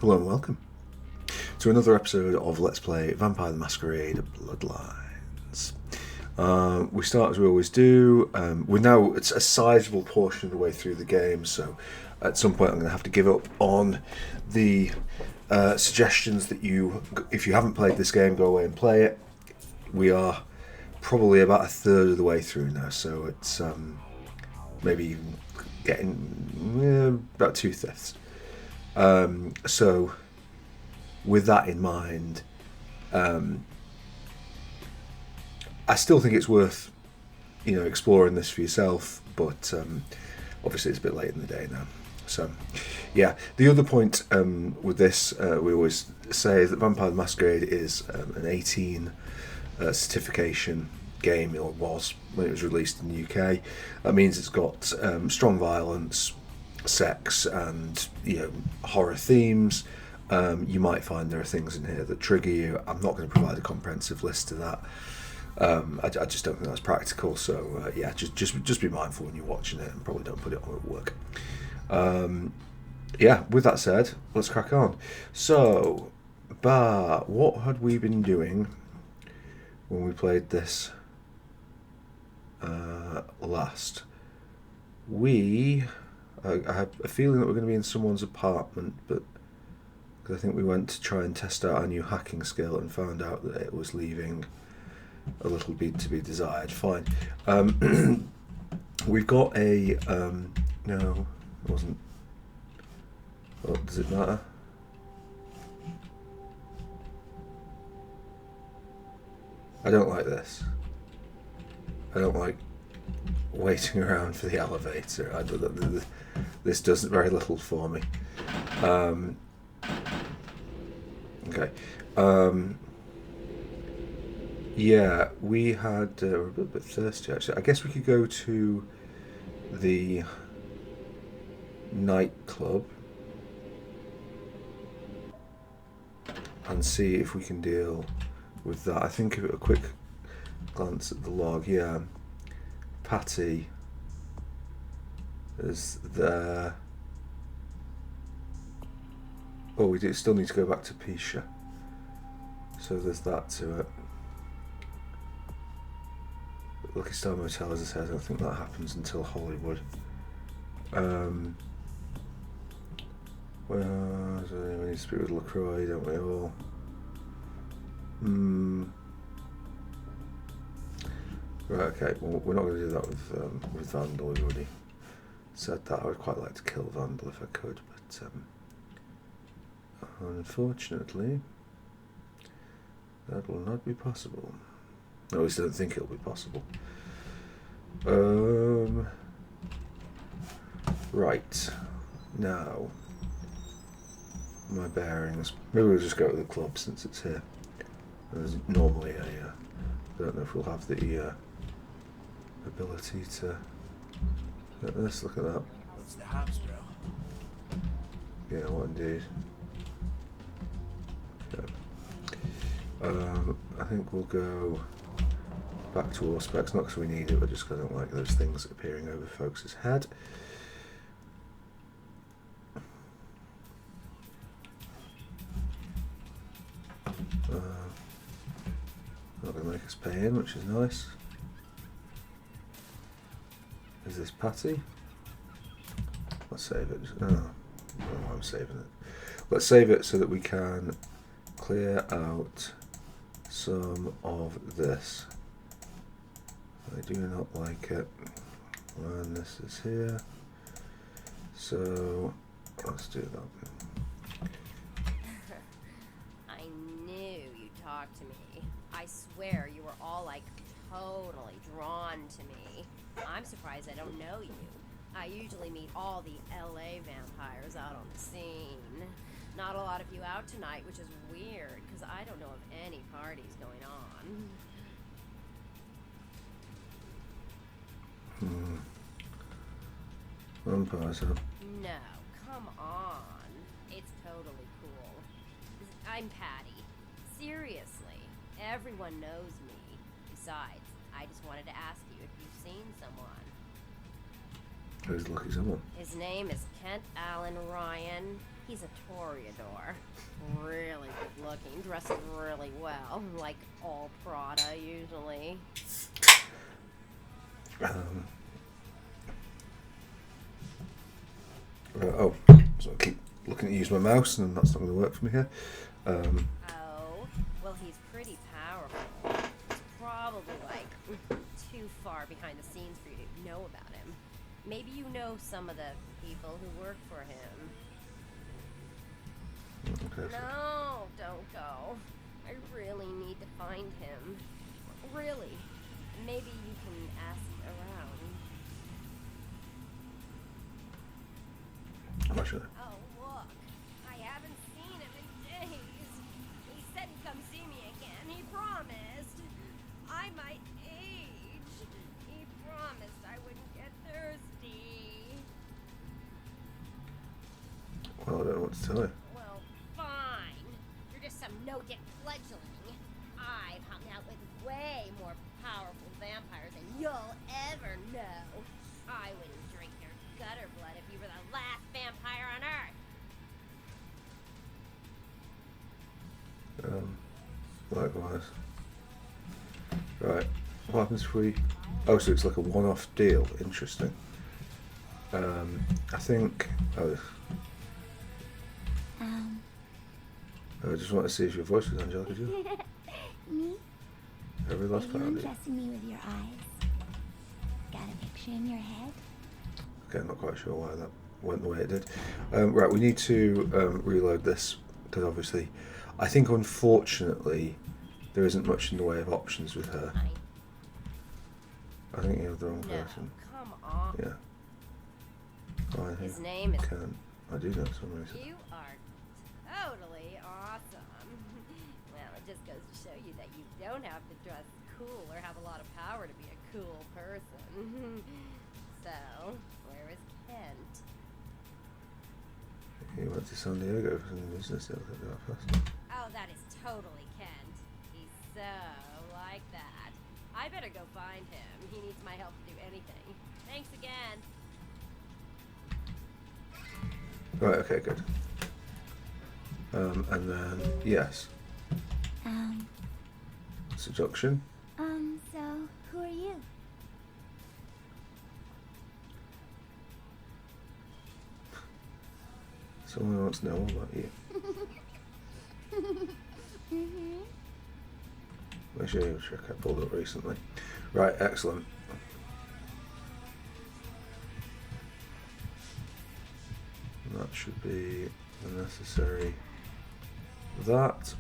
Hello and welcome to another episode of Let's Play Vampire the Masquerade Bloodlines. We start as we always do. We're now it's a sizable portion of the way through the game, so at some point I'm going to have to give up on the suggestions that if you haven't played this game, go away and play it. We are probably about a third of the way through now, so it's maybe even getting about 2/5. So, with that in mind, I still think it's worth, exploring this for yourself. But obviously, it's a bit late in the day now. So, yeah. The other point with this, we always say, is that Vampire the Masquerade is an 18 certification game, or was when it was released in the UK. That means it's got strong violence, sex, and horror themes. You might find there are things in here that trigger you. I'm not going to provide a comprehensive list of that. I just don't think that's practical. So yeah, just be mindful when you're watching it, and probably don't put it on at work. Yeah. With that said, let's crack on. So, what had we been doing when we played this last? I have a feeling that we're going to be in someone's apartment, but because I think we went to try and test out our new hacking skill and found out that it was leaving a little bit to be desired. Fine. We've got a no, it wasn't. Oh, does it matter? I don't like this. I don't like waiting around for the elevator. This does very little for me. Okay. Yeah, we had. We're a bit thirsty actually. I guess we could go to the nightclub and see if we can deal with that. I think a quick glance at the log. Yeah, Patty is there. Oh, we do still need to go back to Pisha. So there's that to it. Lucky Star Motel, as I said, I don't think that happens until Hollywood. Well, we need to speak with LaCroix, don't we all? Right, okay. Well, we're not going to do that with Vandal. We've already said that. I would quite like to kill Vandal if I could, but unfortunately, that will not be possible. I always don't think it'll be possible. Right. Now, my bearings. Maybe we'll just go to the club since it's here. There's normally I don't know if we'll have the ability to get this. Look at that. What's the hops, bro? Yeah, what indeed. Okay. I think we'll go back to Auspex, not because we need it, but just because I don't like those things appearing over folks' head. Not going to make us pay in, which is nice. Is this Patty? Let's save it. Oh, I don't know why I'm saving it. Let's save it so that we can clear out some of this. I do not like it when this is here. So let's do that. I knew you'd talk to me. I swear you were all like totally drawn to me. I'm surprised I don't know you. I usually meet all the LA vampires out on the scene. Not a lot of you out tonight, which is weird, because I don't know of any parties going on. Vampires, huh? No, come on. It's totally cool. I'm Patty. Seriously, everyone knows me. Besides, I just wanted to ask you if you've seen someone. Who's lucky someone? His name is Kent Allen Ryan. He's a Toreador. Really good looking, dresses really well, like all Prada usually. Oh, so I keep looking to use my mouse, and that's not going to work for me here. Oh, well, he's pretty powerful. It's probably like too far behind the scenes for you to know about him. Maybe you know some of the people who work for him. Okay, so No, don't go. I really need to find him. Really. Maybe you can ask around. I'm not sure. Oh, look. I haven't seen him in days. He said he'd come see me again. He promised. I might age. He promised I wouldn't get thirsty. Well, I don't know what to tell you. Well, fine. You're just some no-dick fledgling. I've hung out with way more powerful vampires than you'll ever know. I wouldn't drink your gutter blood if you were the last vampire on Earth. Likewise. Right. What happens if we... Oh, so it's like a one-off deal. Interesting. I think... Oh, I just want to see if your voice was Angelica, did you? Me? Every last part Are of you it. undressing me with your eyes? Got a picture in your head? Okay, I'm not quite sure why that went the way it did. Right, we need to reload this, because obviously, I think unfortunately, there isn't much in the way of options with her. I think you have the wrong No, person. come on. Yeah. I His name is... can. I do know some reason. You are totally awesome. Well, it just goes to show you that you don't have to dress cool or have a lot of power to be a cool person. So, where is Kent? He went to San Diego for some business deal at that fast. Oh, that is totally Kent. He's so like that. I better go find him. He needs my help to do anything. Thanks again. Right, okay, good. And then, yes, seduction. So, who are you? Someone wants to know all about you. Make sure you check I pulled up recently. Right, excellent. And that should be the necessary that.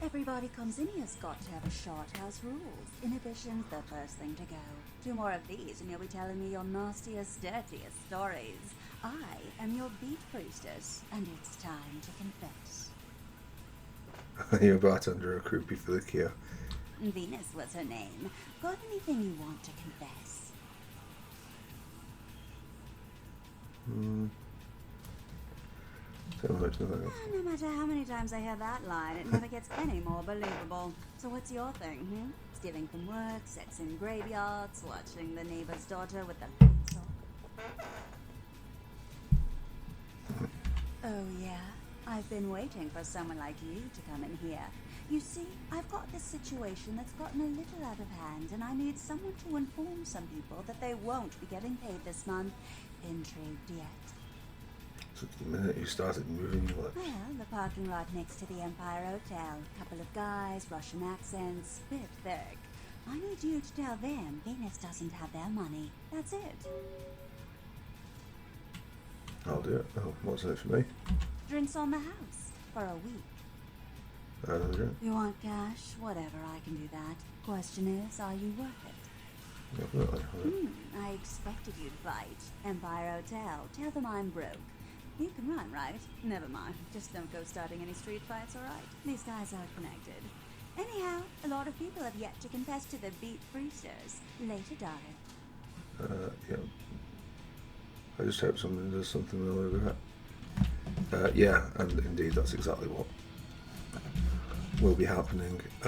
Everybody comes in here's got to have a shot. House rules. Inhibition's the first thing to go. 2 more of these and you'll be telling me your nastiest, dirtiest stories. I am your beat priestess, and it's time to confess. You're a bartender or a groupie for the cure. Venus was her name. Got anything you want to confess? So much nothing else. No matter how many times I hear that line, it never gets any more believable. So what's your thing, Stealing from work, sex in graveyards, watching the neighbor's daughter with the pencil. Oh yeah, I've been waiting for someone like you to come in here. You see, I've got this situation that's gotten a little out of hand, and I need someone to inform some people that they won't be getting paid this month. Intrigued yet? So the minute you started moving your lips. Well, the parking lot next to the Empire Hotel. Couple of guys, Russian accents, bit thick. I need you to tell them Venus doesn't have their money. That's it. I'll do it. Oh, what's in it for me? Drinks on the house for a week. Another drink. You want cash? Whatever, I can do that. Question is, are you worth it? Definitely. I expected you to bite. Empire Hotel. Tell them I'm broke. You can run, right? Never mind. Just don't go starting any street fights, alright? These guys are connected. Anyhow, a lot of people have yet to confess to the beat priestess. Later, darling. Yeah. I just hope someone does something with all over that. Yeah, and indeed, that's exactly what will be happening. I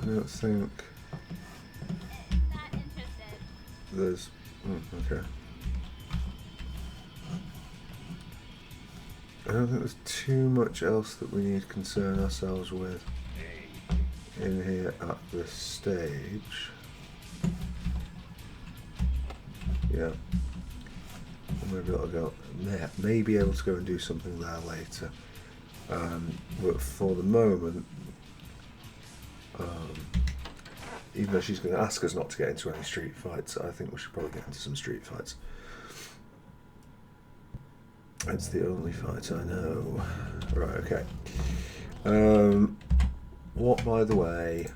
don't think Not interested. there's... okay. I don't think there's too much else that we need to concern ourselves with in here at this stage. Yeah. Maybe I'll go. May be able to go and do something there later. But for the moment, even though she's going to ask us not to get into any street fights, I think we should probably get into some street fights. It's the only fight I know. Right, okay. What, by the way,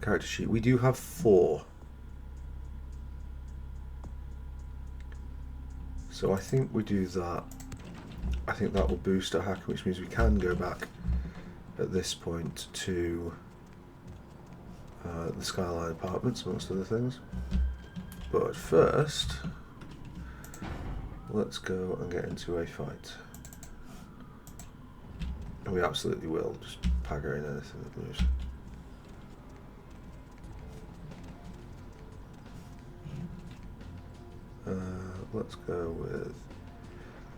character sheet, we do have 4. So I think we do that. I think that will boost our hacking, which means we can go back at this point to the Skyline Apartments, amongst other things. But first, let's go and get into a fight. And we absolutely will just pag her in anything that moves. Let's go with...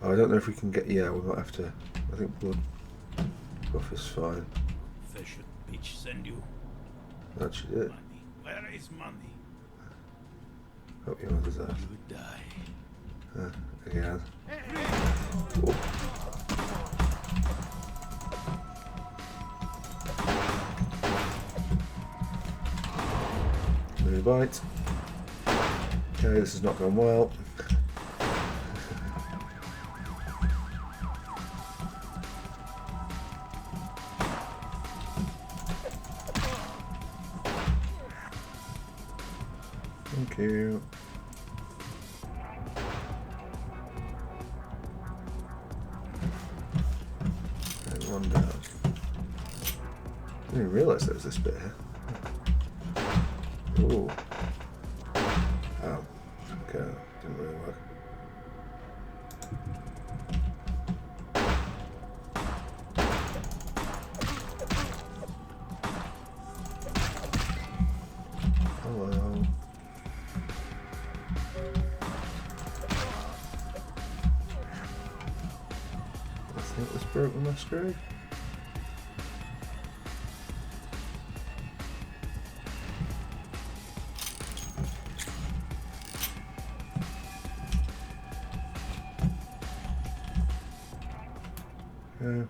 Oh, I don't know if we can get... Yeah, we might have to... I think blood buff is fine. Fish bitch send you That she did. money. Where is money? Hope your mother's there. You die. Again. New bite. Okay, this has not gone well. Thank you. And one down. I didn't realise there was this bit here. Ooh. Oh. Okay, didn't really work. Hello. I think this broke the Masquerade. Yeah.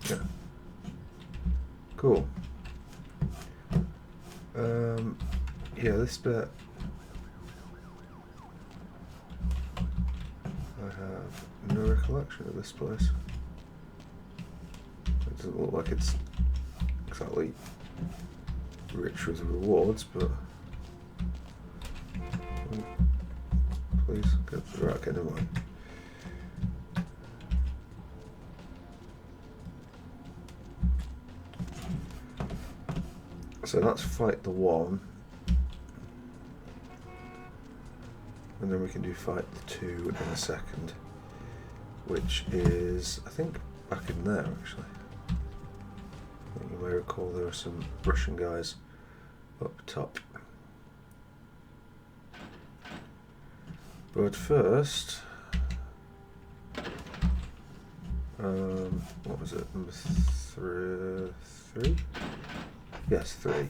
Yeah. Cool. Yeah, this bit I have no recollection of this place. It doesn't look like it's exactly rich with rewards, but please go to the right kind of mind. So that's fight the 1. And then we can do fight the 2 in a second. Which is, I think, back in there actually. I think you may recall there are some Russian guys up top. But first, what was it? Number 3? Yes, 3.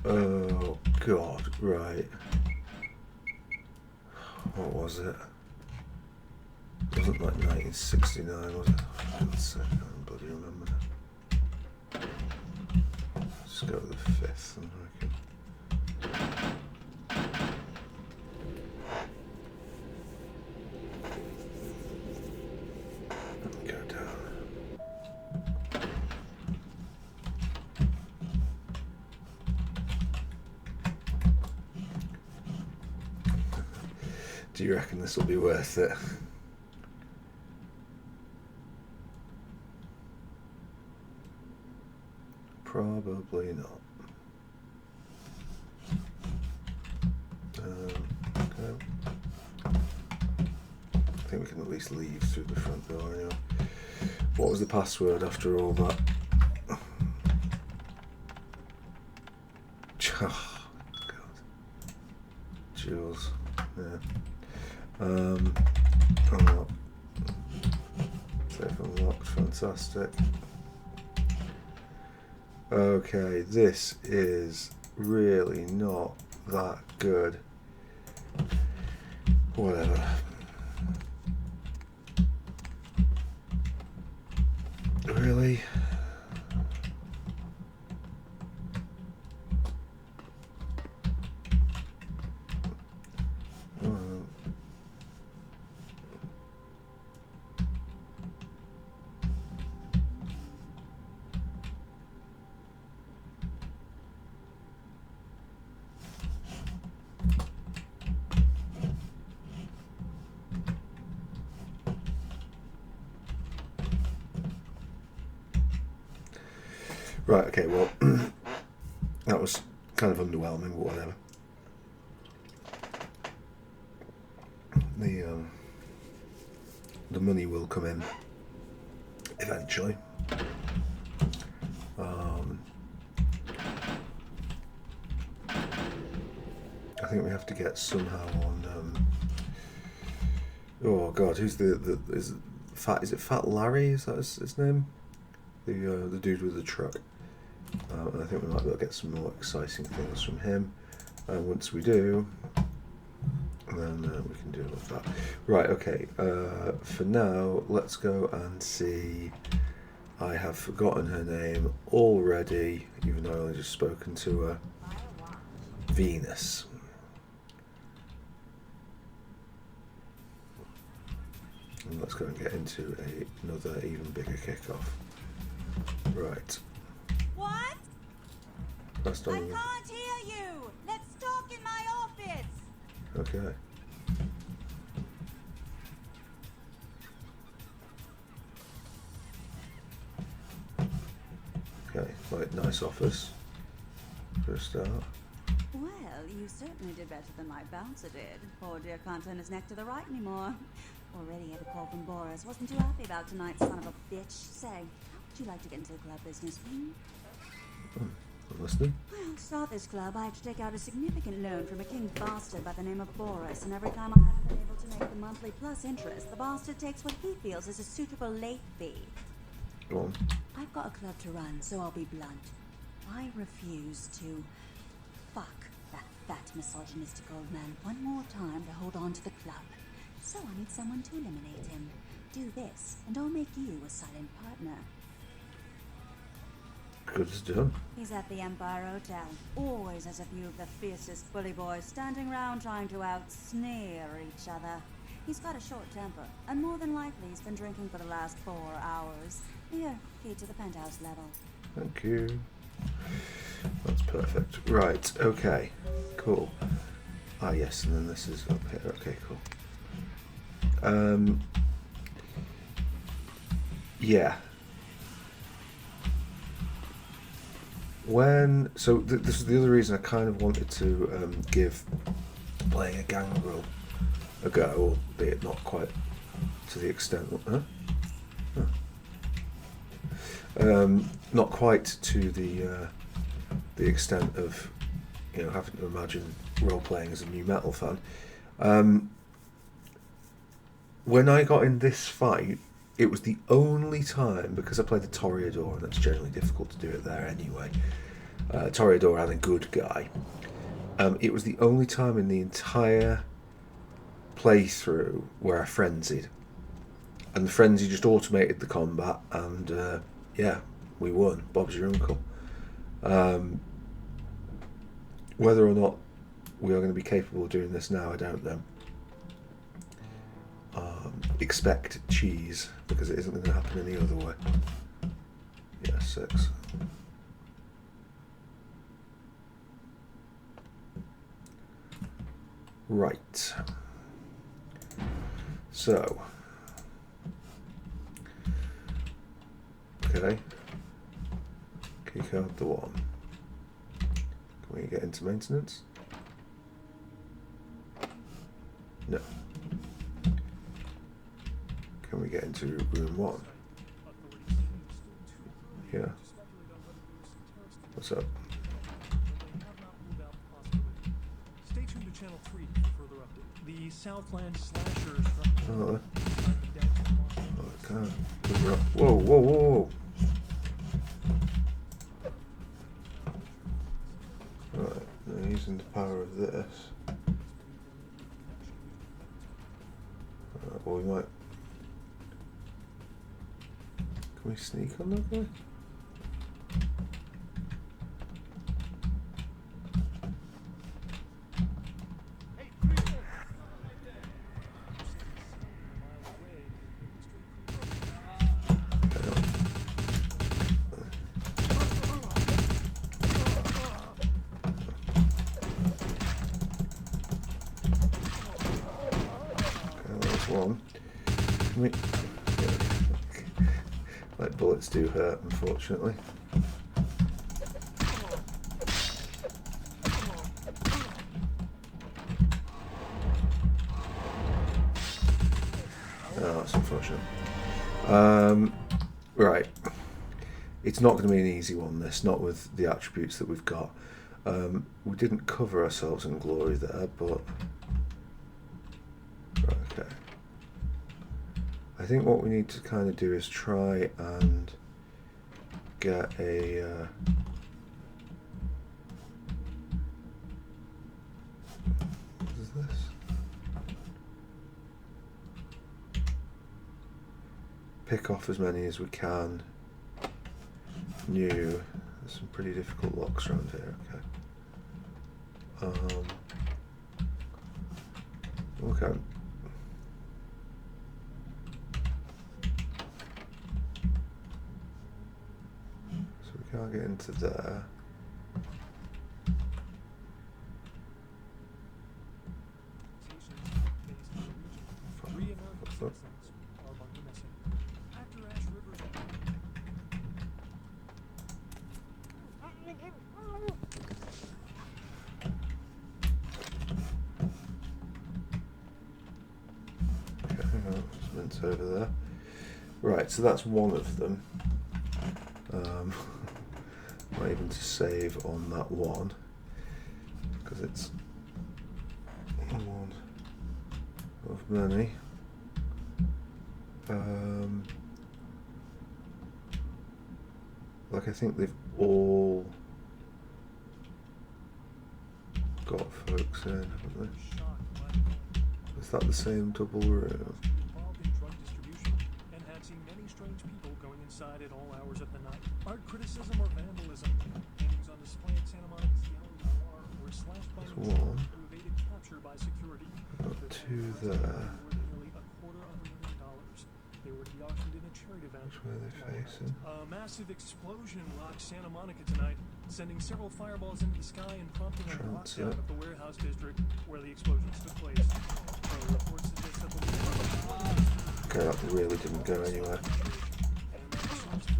Oh God! Right. What was it? It wasn't like 1969, was it? I don't bloody remember now. Let's go with the 5th, and I can. Go down. Do you reckon this will be worth it? Probably not. Okay. I think we can at least leave through the front door anyway. What was the password after all that? Oh, God. Jules. Yeah. Unlock. Safe unlocked. Fantastic. Okay, this is really not that good. Whatever. Really? Right, okay, well, that was kind of underwhelming, but whatever. The money will come in eventually. I think we have to get somehow on. Oh God, who's is it Fat Larry? Is that his name? The dude with the truck. And I think we might be able to get some more exciting things from him. And once we do, then we can deal with that. Right, okay. For now, let's go and see. I have forgotten her name already, even though I only just spoken to her. Venus. And let's go and get into another even bigger kickoff. Right. What? Last I time. can't hear you. Let's talk in my office. Okay. Okay, like nice office for a start. Well, you certainly did better than my bouncer did. Poor dear can't turn his neck to the right anymore. Already had a call from Boris. Wasn't too happy about tonight's son of a bitch. Say, how would you like to get into the club business? I'm listening. Well, to start this club, I have to take out a significant loan from a king bastard by the name of Boris, and every time I haven't been able to make the monthly plus interest, the bastard takes what he feels is a suitable late fee. Go on. I've got a club to run, so I'll be blunt. I refuse to fuck that fat misogynistic old man one more time to hold on to the club. So I need someone to eliminate him. Do this, and I'll make you a silent partner. Good as done. He's at the Empire Hotel. Always has a few of the fiercest bully boys standing around trying to out-sneer each other. He's got a short temper, and more than likely he's been drinking for the last 4 hours. Here, key to the penthouse level. Thank you. That's perfect. Right, okay. Cool. Ah, yes, and then this is up here. Okay, cool. Yeah. So this is the other reason I kind of wanted to give playing a gangrel a go, albeit not quite to the extent. Not quite to the extent of having to imagine role playing as a new metal fan. When I got in this fight, it was the only time, because I played the Toreador, and that's generally difficult to do it there anyway. Toreador and a good guy. It was the only time in the entire playthrough where I frenzied. And the frenzy just automated the combat, and yeah, we won. Bob's your uncle. Whether or not we are going to be capable of doing this now, I don't know. Expect cheese, because it isn't going to happen any other way. Yeah, 6. Right. So. Okay. Keycard the 1. Can we get into maintenance? No. Can we get into room 1? Yeah. What's up? Stay tuned to Channel 3 for further update. The Southland Slashers. Oh, God. Whoa, whoa, whoa. Right, they're using the power of this. Well, we might. Can we sneak on that guy? One. Can we... Like bullets do hurt, unfortunately. Oh, that's unfortunate. Right. It's not going to be an easy one, this, not with the attributes that we've got. We didn't cover ourselves in glory there, but... Right, okay. I think what we need to kind of do is try and get a what is this? Pick off as many as we can. New. There's some pretty difficult locks around here. Okay. Okay. Can't get into there. Okay, it's over there. Right, so that's one of them. Not even to save on that one because it's one of many. Like I think they've all got folks in, haven't they? Is that the same double room? At all hours of the night. Art criticism or vandalism. Paintings on display at Santa Monica's Gallery Noir were slashed by one. who evaded capture by security. Got two there. Nearly $250,000. They were to be auctioned in a charity event. Which way are they facing? A massive explosion rocked Santa Monica tonight, sending several fireballs into the sky and prompting a lockdown of the warehouse district where the explosions took place. Reports suggest that the okay, that really didn't go anywhere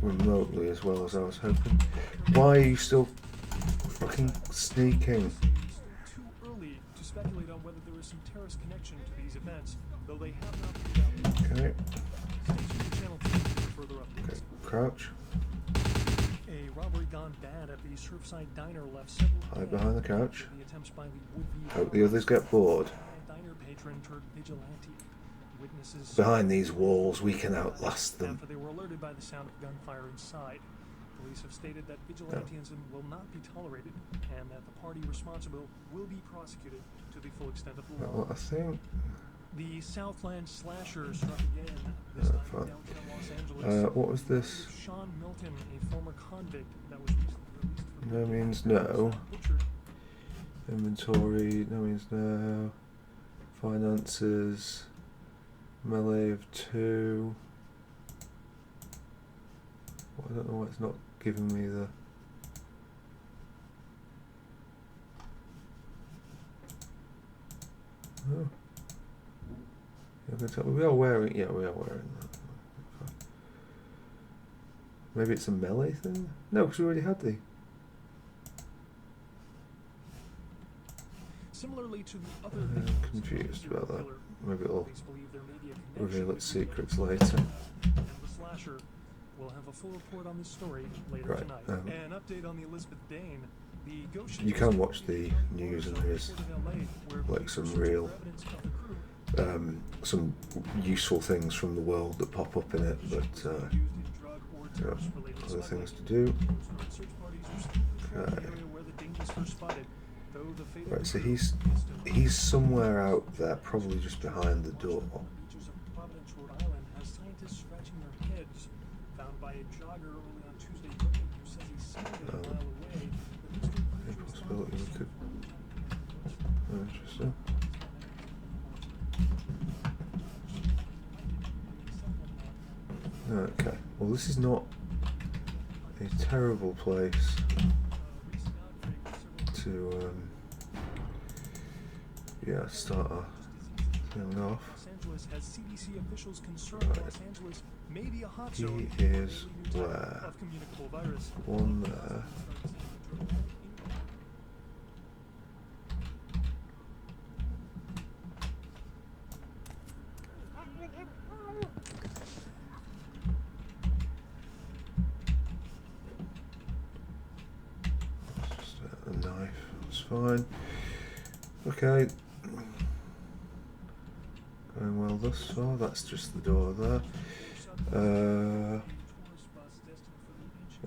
remotely as well as I was hoping. Why are you still fucking sneaking? Too early to speculate on whether there is some terrorist connection to these events, though they have not been out. Okay. Stay tuned to Channel 2 for further updates. Okay. Crouch. A robbery gone bad at the Surfside Diner left several Hide behind the couch. the attempts by the would-be Hope the others get bored. diner patron turned vigilante. Witnesses Behind these walls, we can outlast them. after they were alerted by the sound of gunfire inside. Police have stated that vigilantism will not be tolerated and that the party responsible will be prosecuted to the full extent of the law. Well, I think. The Southland Slashers struck again, this time in downtown Los Angeles. What was this? Sean Milton, a former convict that was recently released from No means no. butchered. Inventory, no means no. Finances. Melee of 2. Well, I don't know why it's not giving me the. Oh. You're gonna tell me we are wearing. Yeah, we are wearing that. Maybe it's a melee thing? No, because we already had the... Similarly to the other I'm victims, confused the about that. killer Maybe it'll police believe there may be a reveal connection its between secrets the later. and the slasher. We'll have a full report on this story later Right, tonight. An update on the Elizabeth Dane. The ghost ship You was can found watch in the news and there is Port of LA, where like police are some searching real for evidence of the crew. some useful things from the world that pop up in it, but Used in drug or yeah, terrorist-related other things to smuggling. do. Coast Guard search parties are still patrolling the Okay. area where the Dane was first spotted, though the fate of Right, the so crew is still he's somewhere out there, probably just behind the door. On the beaches of Providence, Rhode Island, has scientists scratching their heads. Found by a jogger early on Tuesday morning who says he spotted a mile away. The mystery Any creatures possibility we could... Oh, interesting. Okay, well this is not a terrible place to yeah, start our thing off. Los Angeles has CDC officials concerned Right. Los Angeles may be a hot He zone is for a new type where? of communicable virus. One there. Just a knife, that's fine. Okay. Going well thus far, that's just the door there.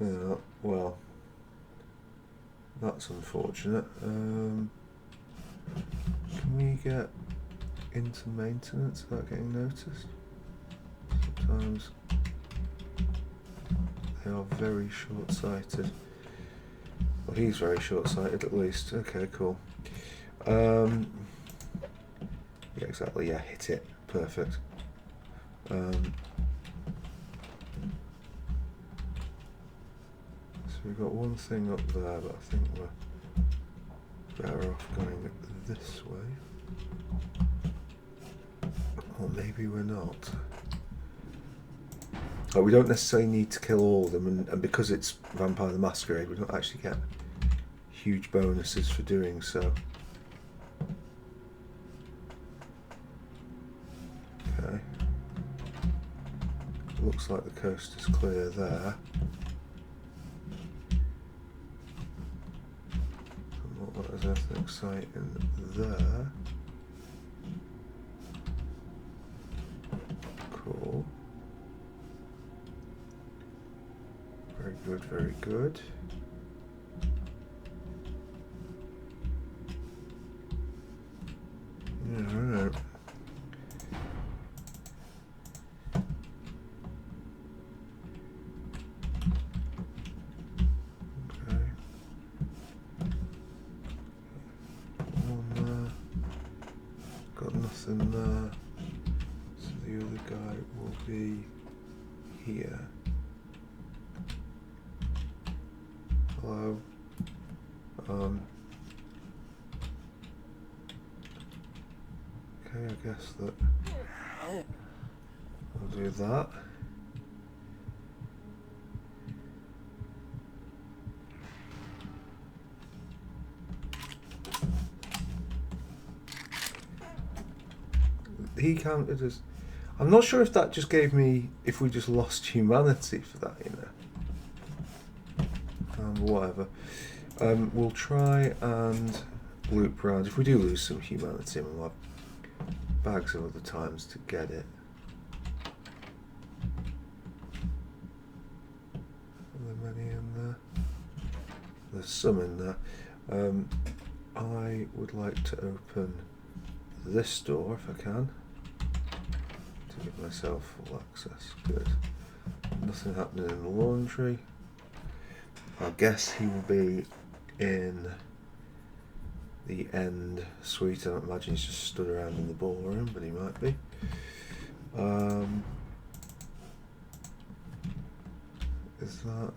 Yeah, well, that's unfortunate. Can we get into maintenance without getting noticed? Sometimes they are very short-sighted. Well, he's very short-sighted at least. Okay, cool. Yeah, exactly. Yeah, hit it. Perfect. So we've got one thing up there, but I think we're better off going this way. Or maybe we're not. Like, we don't necessarily need to kill all of them, and because it's Vampire the Masquerade, we don't actually get huge bonuses for doing so. Okay. Looks like the coast is clear there. What is anything exciting there? Cool. Very good, very good. Yeah, alright. Okay. One there. Got nothing there. So the other guy will be here. Hello. Okay, I guess that I'll do that. He counted as... I'm not sure if that just gave me... if we just lost humanity for that, you know. Whatever. We'll try and loop around. If we do lose some humanity, we'll have bags of other times to get it. Are there many in there? There's some in there. I would like to open this door if I can, to give myself full access. Good. Nothing happening in the laundry. I guess he will be in the end suite. I don't imagine he's just stood around in the ballroom, but he might be. Is that...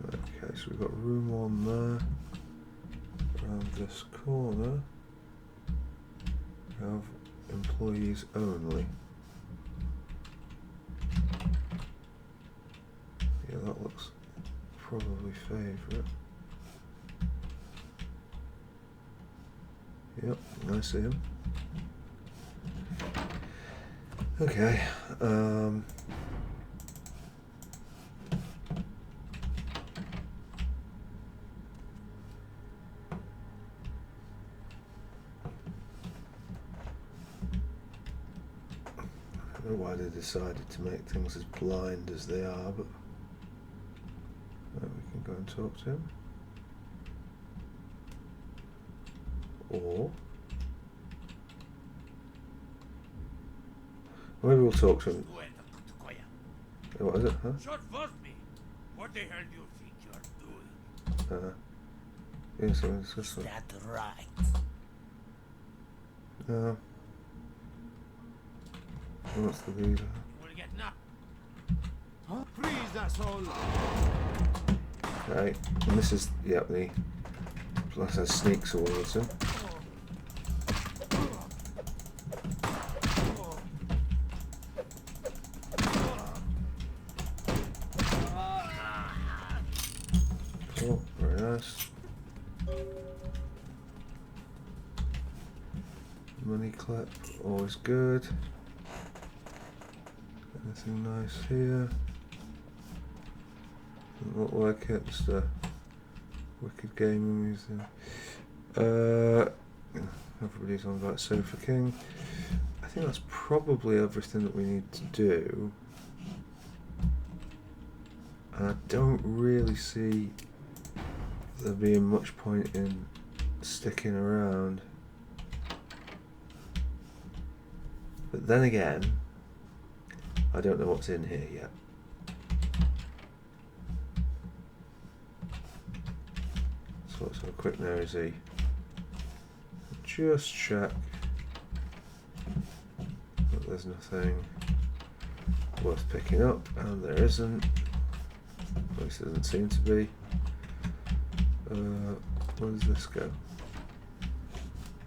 Okay, so we've got room on there. Around this corner, we have employees only. probably favourite. Yep, I see him. Okay. I don't know why they decided to make things as blind as they are, but we can go and talk to him. Or maybe we'll talk to him. What is it, huh? Short first me. What the hell do you think you're doing? Yes, I was just That right? no. What's the leader? We'll get knocked. Huh? Please, that's all. Okay, and this is the plus has sneaks towards him. Cool, very nice. Money clip, always good. Anything nice here? Doesn't look like it, just a wicked gaming museum. Everybody's on about Sofa King. I think that's probably everything that we need to do. And I don't really see there being much point in sticking around. But then again, I don't know what's in here yet. So let's have a quick nosy. Just check that there's nothing worth picking up, and there isn't. At least there doesn't seem to be. Where does this go?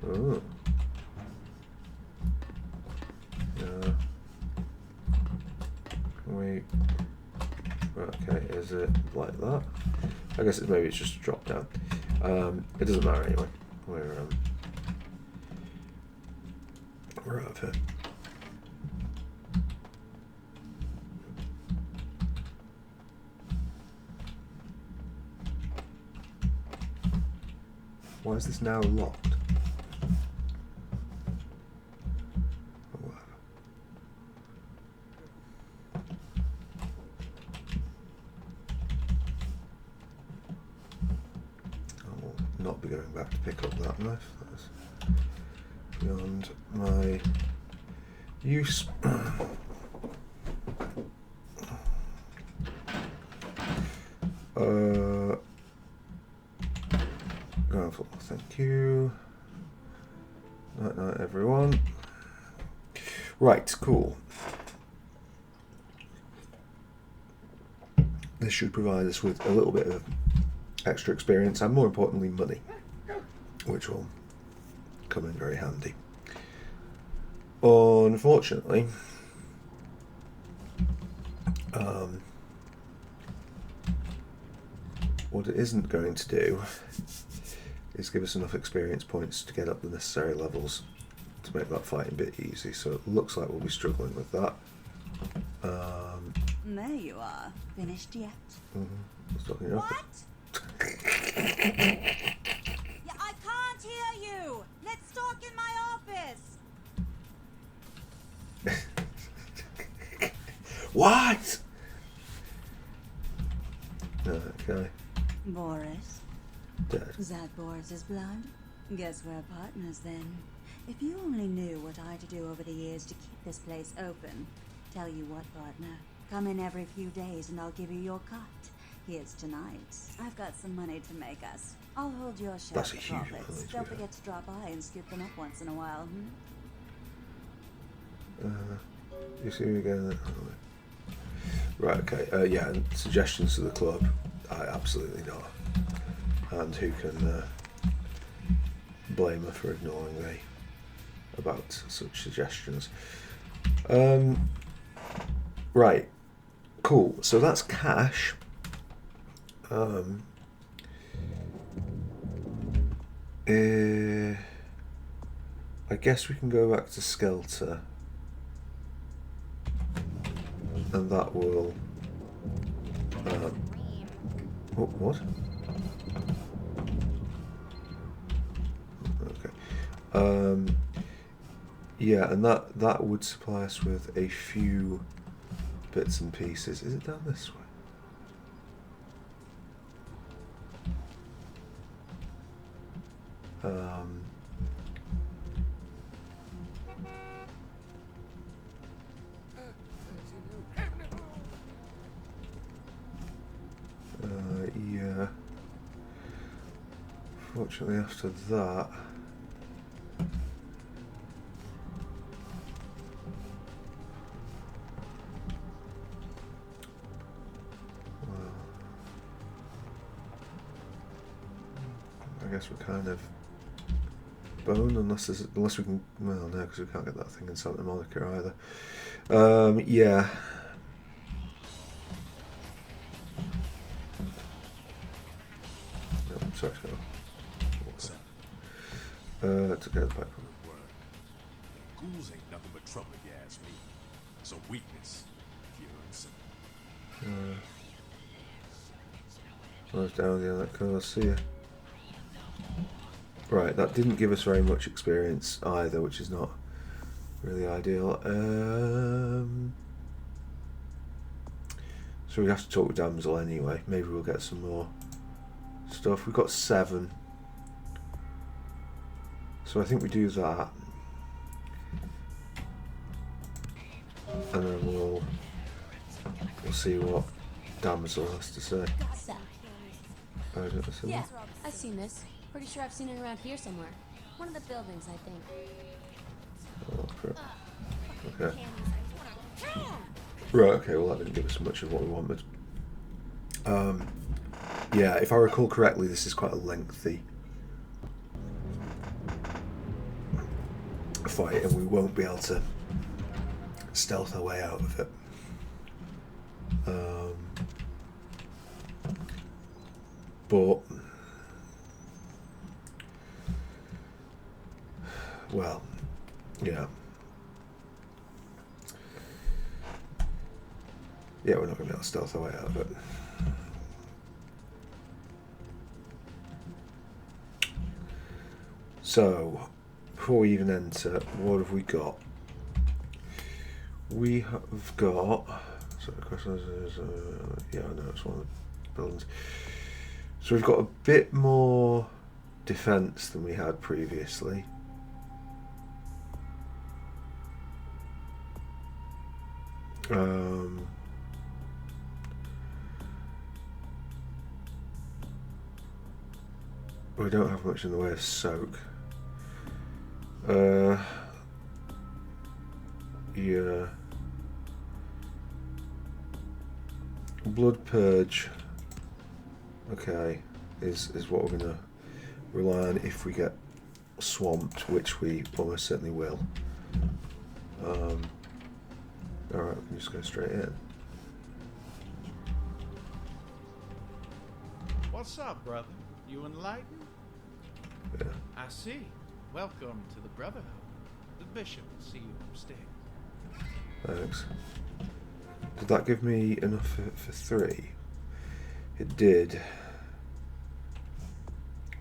Oh. Can we... Okay, is it like that? I guess maybe it's just a drop down. It doesn't matter anyway. We're out of here. Why is this now locked? Oh, whatever. I will not be going back to pick up that knife. That's beyond my use. Thank you. Night night, everyone. Right, cool. This should provide us with a little bit of extra experience and, more importantly, money, which will come in very handy. Unfortunately, what it isn't going to do is give us enough experience points to get up the necessary levels to make that fighting bit easy. So it looks like we'll be struggling with that. There you are. Finished yet? What? Yeah, I can't hear you. Let's talk in my office. What? Okay. Boris. Dead. That Boris's blood? Guess we're partners then. If you only knew what I had to do over the years to keep this place open. Tell you what, partner. Come in every few days and I'll give you your cut. Here's tonight. I've got some money to make us. I'll hold your share That's of a the huge profits. amount, Don't yeah. forget to drop by and scoop them up once in a while, You see me again? Right, okay. Yeah, and suggestions to the club? Absolutely not. And who can blame her for ignoring me about such suggestions? Right, cool. So that's cash. I guess we can go back to Skelter, and that will. What? Okay. Yeah, and that would supply us with a few bits and pieces. Is it down this way? Yeah. Fortunately, after that. I guess we're kind of bone unless we can. Well, no, because we can't get that thing in Santa Monica either. Yeah. No, I'm sorry. To go back. Ghouls ain't nothing but trouble, if you ask me. It's a weakness, if you're innocent. I was down the other corner. See ya. Right, that didn't give us very much experience either, which is not really ideal. So we have to talk with Damsel anyway. Maybe we'll get some more stuff. We've got 7. So I think we do that. And then we'll see what Damsel has to say. Oh, I don't know. Yeah, I've seen this. Pretty sure I've seen it around here somewhere. One of the buildings, I think. Oh, crap. Okay. Right, okay, well that didn't give us much of what we wanted. Yeah, if I recall correctly, this is quite a lengthy fight, and we won't be able to stealth our way out of it. But well, yeah, we're not going to be able to stealth our way out of it. So, before we even enter, what have we got? We have got. Yeah, I know it's one of the buildings. So we've got a bit more defense than we had previously. We don't have much in the way of soak. Yeah. Blood purge. Okay, is what we're gonna rely on if we get swamped, which we almost certainly will. Alright, we can just go straight in. What's up, brother? You enlightened? Yeah. I see. Welcome to the Brotherhood. The bishop will see you upstairs. Thanks. Did that give me enough for 3? It did.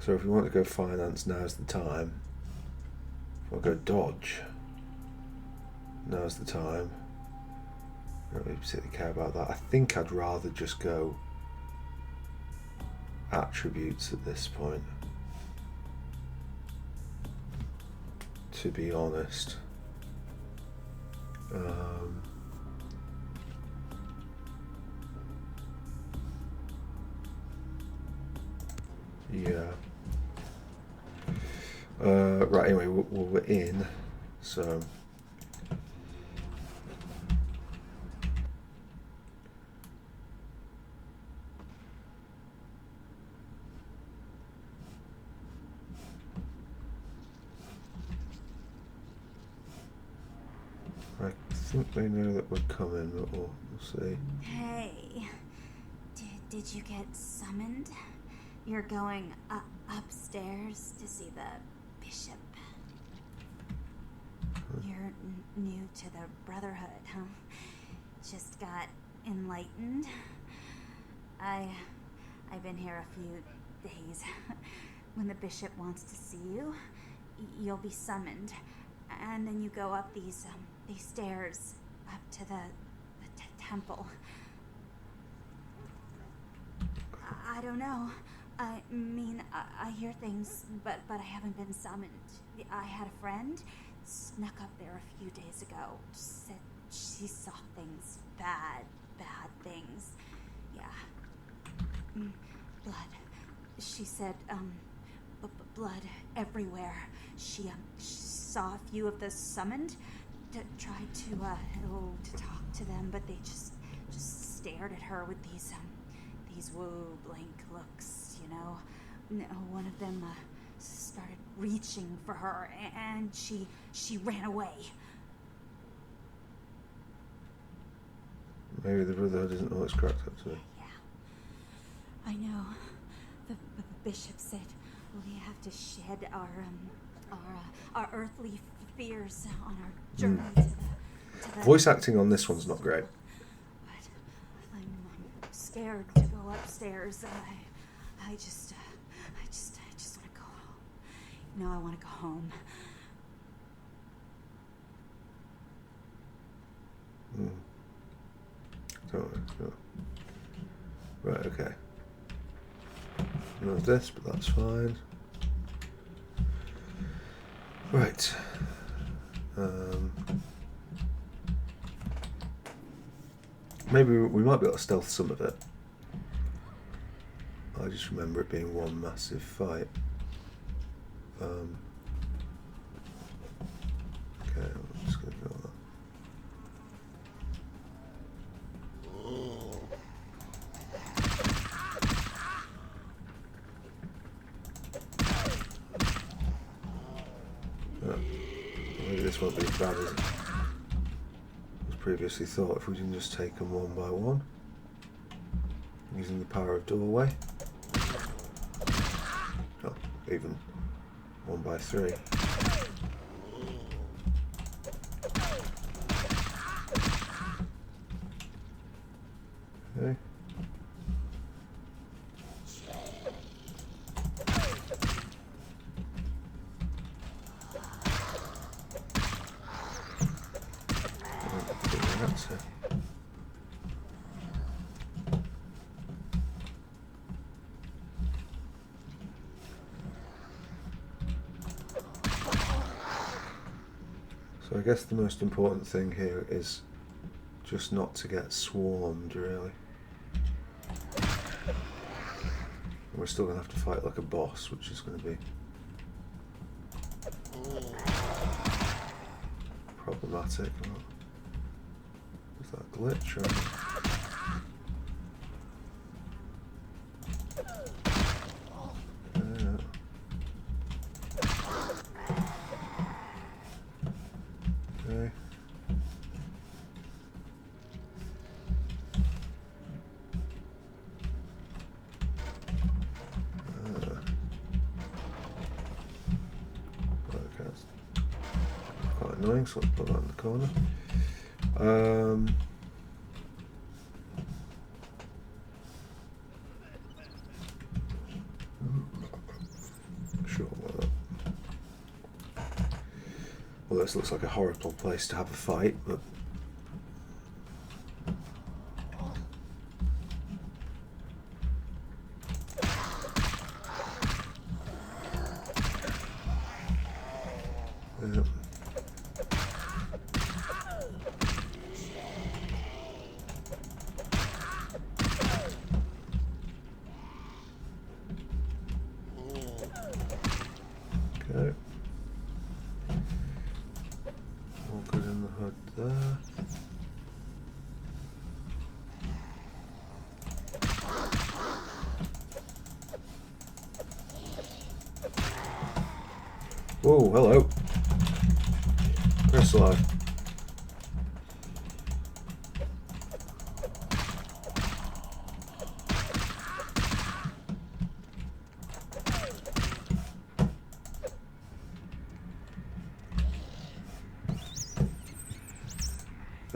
So if we want to go finance, now's the time. If I go dodge, now's the time. I don't really particularly care about that. I think I'd rather just go attributes at this point, to be honest. Yeah. Right, anyway, we're in, so... I think they know that we're coming, but we'll see. Hey, did Did you get summoned? You're going upstairs to see the bishop. You're new to the Brotherhood, huh? Just got enlightened. I've been here a few days. When the bishop wants to see you, you'll be summoned, and then you go up these stairs up to the temple. I don't know. I mean, I hear things, but I haven't been summoned. I had a friend snuck up there a few days ago. Said she saw things, bad things. Yeah. Blood. She said, blood everywhere. She saw a few of the summoned, tried to talk to them, but they just stared at her with these blank looks, you know. One of them started reaching for her, and she ran away. Maybe the Brotherhood isn't all it's cracked up to be. Yeah, I know. The bishop said we have to shed our earthly fears on our journey to the Voice acting on this one's not great. But I'm scared to go upstairs. I just want to go home. You know, I want to go home. No. Right, okay. None of this, but that's fine. Right. Maybe we might be able to stealth some of it. I just remember it being one massive fight. Okay, I'm just going to go on that. Maybe this won't be as bad as previously thought if we can just take them one by one using the power of doorway. Oh, even 1 by 3. Okay. That's it. So I guess the most important thing here is just not to get swarmed, really. We're still going to have to fight like a boss, which is going to be problematic. Is that a glitch or... Okay. That's quite annoying, so let's put that in the corner. Sure, why not? Well, this looks like a horrible place to have a fight, but yeah. Okay. All good in the hood there. Whoa, hello. Chris alive.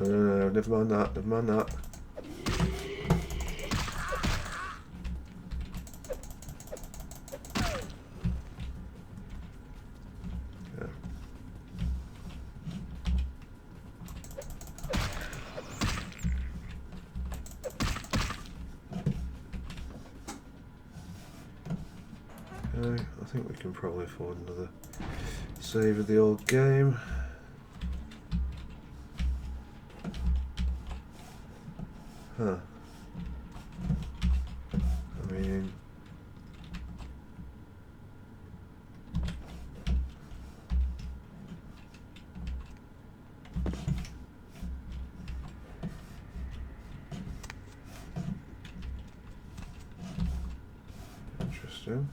No, never mind that, never mind that. Okay, I think we can probably afford another save of the old game. Huh. I mean... Interesting.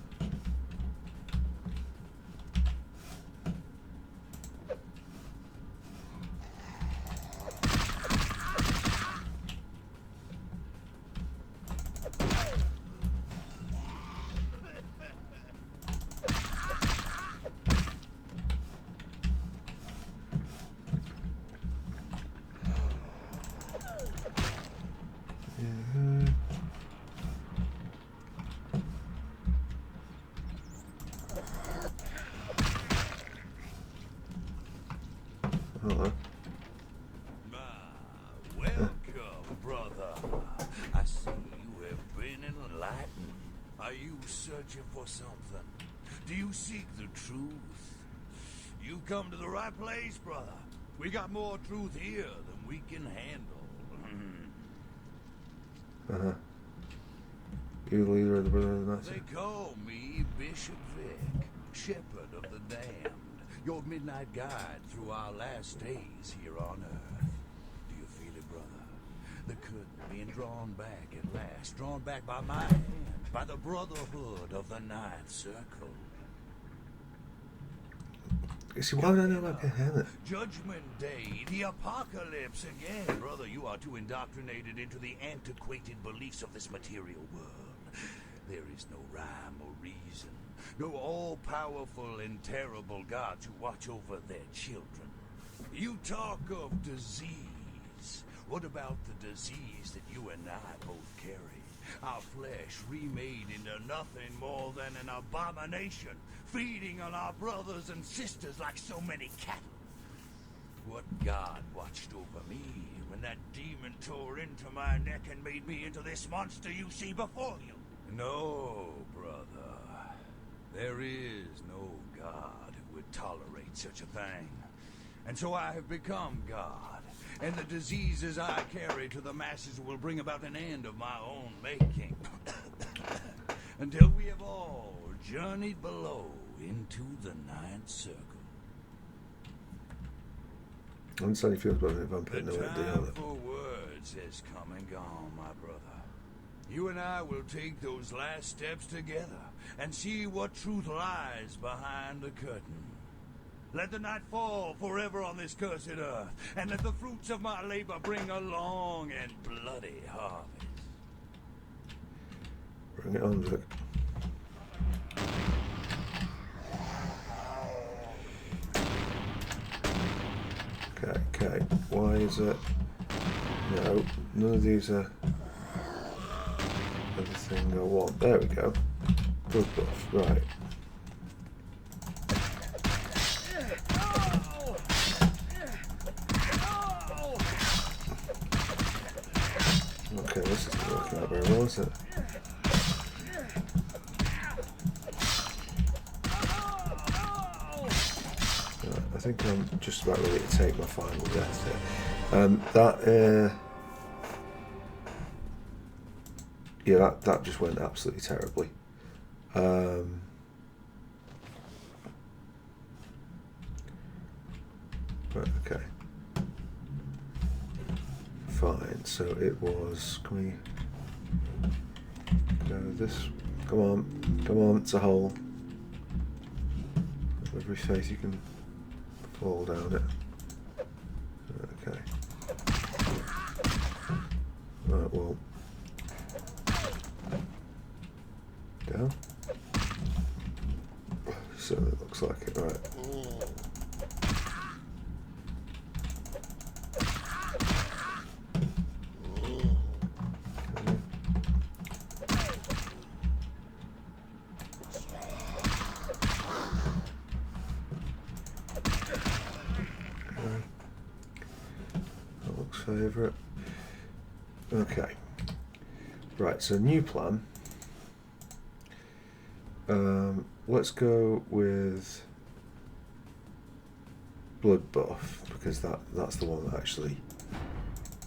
Hello. Welcome, brother. I see you have been enlightened. Are you searching for something? Do you seek the truth? You come to the right place, brother. We got more truth here than we can handle. Uh-huh. You the leader of the Brotherhood of the Master? They call me Bishop Vic, Shepherd of the Damned. Your midnight guide through our last days here on Earth. Do you feel it, brother? The curtain being drawn back at last, drawn back by my hand, by the Brotherhood of the Ninth Circle. You see, why would I know about Gehenna? Judgment Day, the apocalypse again. Brother, you are too indoctrinated into the antiquated beliefs of this material world. There is no rhyme or reason. No all-powerful and terrible God to watch over their children. You talk of disease. What about the disease that you and I both carry? Our flesh remade into nothing more than an abomination, feeding on our brothers and sisters like so many cattle. What God watched over me when that demon tore into my neck and made me into this monster you see before you? No, brother. There is no God who would tolerate such a thing. And so I have become God, and the diseases I carry to the masses will bring about an end of my own making. Until we have all journeyed below into the Ninth Circle. I understand you feel about it if I'm putting The no idea on time it. for words has come and gone, my brother. You and I will take those last steps together and see what truth lies behind the curtain. Let the night fall forever on this cursed earth, and let the fruits of my labor bring a long and bloody harvest. Bring it on, Vic. Okay. Why is it? No, none of these are the thing I want. There we go. Good buff. Right. Okay, this isn't working out very well, is it? Right, I think I'm just about ready to take my final death here. Yeah, that just went absolutely terribly. Right, okay. Fine, so it was, can we go this, come on, it's a hole. Every faith you can fall down it. Okay. Right, well. Down. So it looks like it, right. favourite. Okay. Right, so new plan. Let's go with blood buff, because that's the one that actually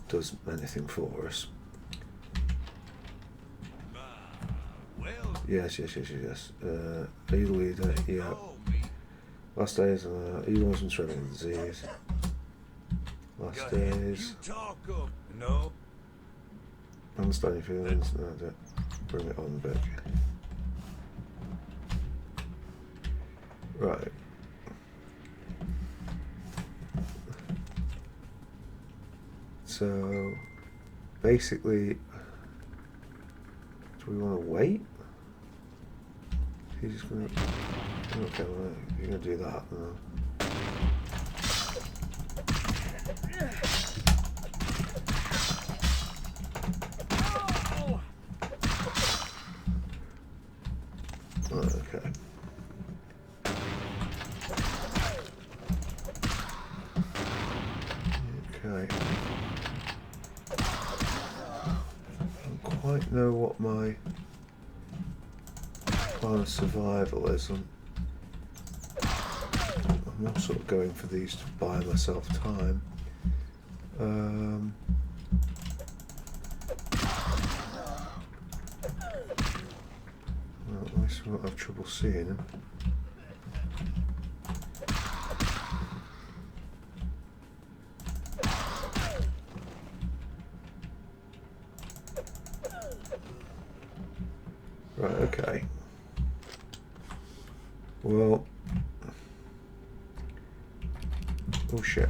does anything for us. Yes. Are you the leader? Yeah. Last days, you wasn't struggling with disease. Last days. No. Understand your feelings. No, bring it on, Vic. Right. So, basically, do we want to wait? He's just going to... Okay, well, if you're going to do that, then... Okay. Okay. I don't quite know what my plan of survival is. I'm more sort of going for these to buy myself time. Well, at least we won't have trouble seeing him. Right, okay. Well... Oh shit.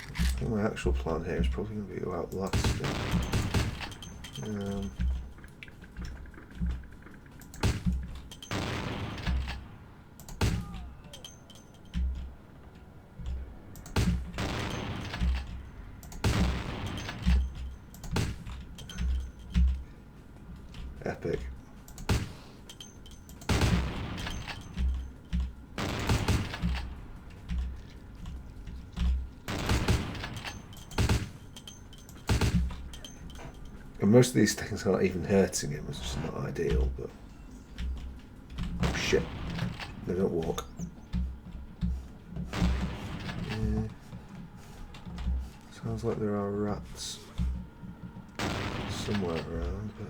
I think my actual plan here is probably going to be to outlast it. Epic. And most of these things aren't even hurting him, which is not ideal, but... Oh shit. They don't walk. Yeah. Sounds like there are rats somewhere around, but...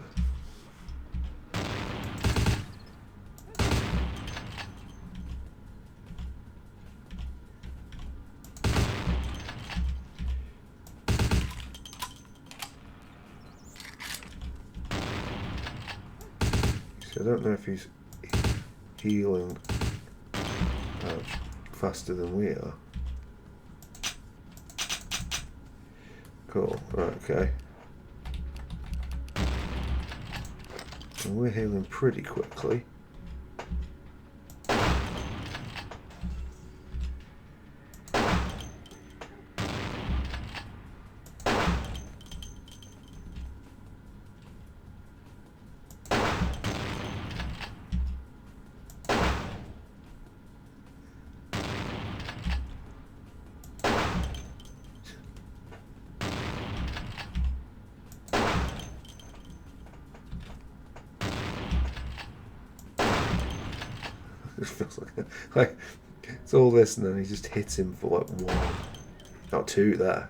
I don't know if he's healing faster than we are. Cool, right, okay. And we're healing pretty quickly. It feels like it's all this, and then he just hits him for like one, not two there.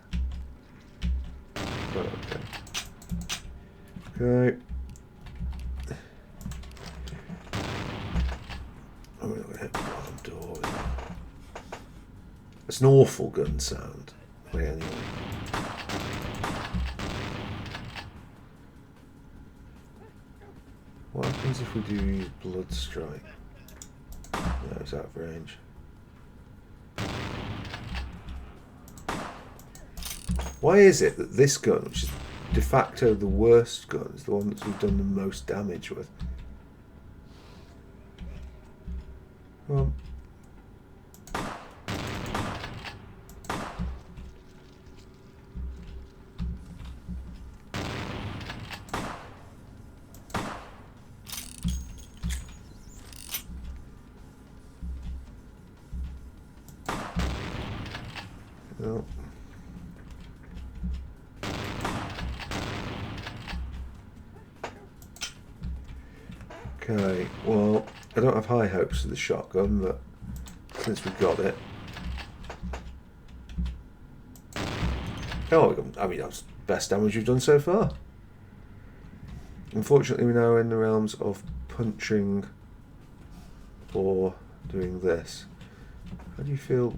But okay. Okay. I'm gonna hit the bottom door. It's an awful gun sound. Wait, anyway. What happens if we do use blood strike? No, it's out of range. Why is it that this gun, which is de facto the worst gun, is the one that we've done the most damage with? Okay, well, I don't have high hopes for the shotgun, but since we've got it... Oh, I mean, that's the best damage we've done so far. Unfortunately, we're now in the realms of punching or doing this. How do you feel?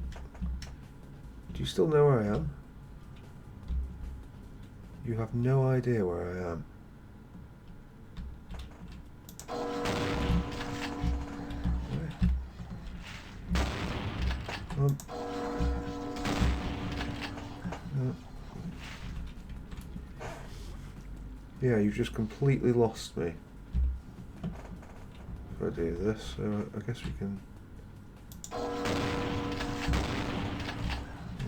Do you still know where I am? You have no idea where I am. Come on. No. Yeah, you've just completely lost me. If I do this, so I guess we can...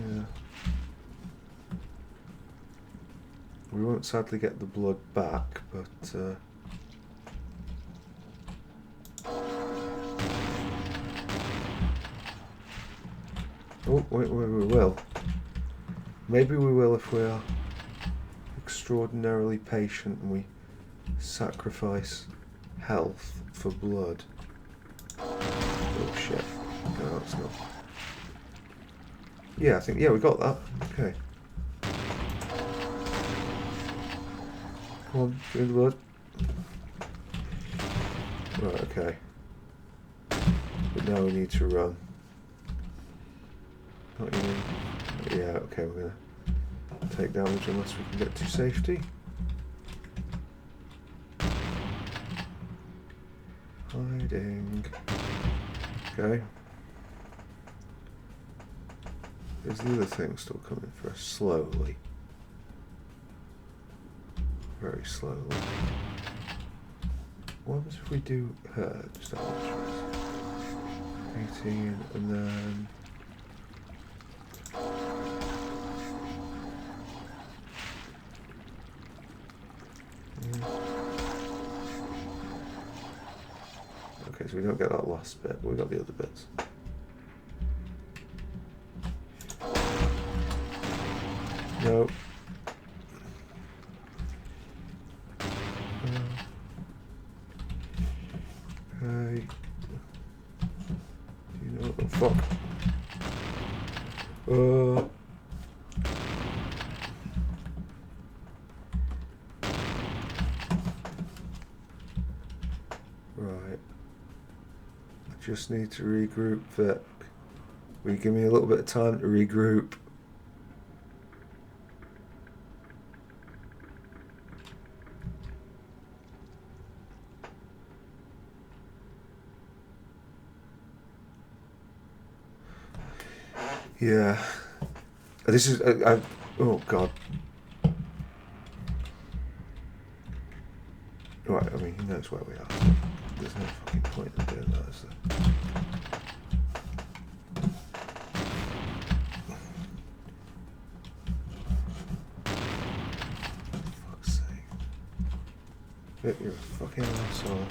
Yeah. We won't sadly get the blood back, but... Oh, wait, we will. Maybe we will if we are extraordinarily patient and we sacrifice health for blood. Oh shit. No, it's not. Yeah, I think, yeah, we got that. Okay. Come on, give me the blood. Right, okay. But now we need to run. Not even... Yeah, okay, we're gonna take damage unless we can get to safety. Hiding. Okay. Is the other thing still coming for us? Slowly. Very slowly. What happens if we do her? Just out of interest. 18 and then... Okay, so we don't get that last bit, but we got the other bits. No. Okay. You know what the fuck? Right. I just need to regroup, Vic. Will you give me a little bit of time to regroup? Yeah. This is... oh, God. Right, I mean, he knows where we are. There's no fucking point in doing that, is there? For fuck's sake. Vic, you're a fucking asshole.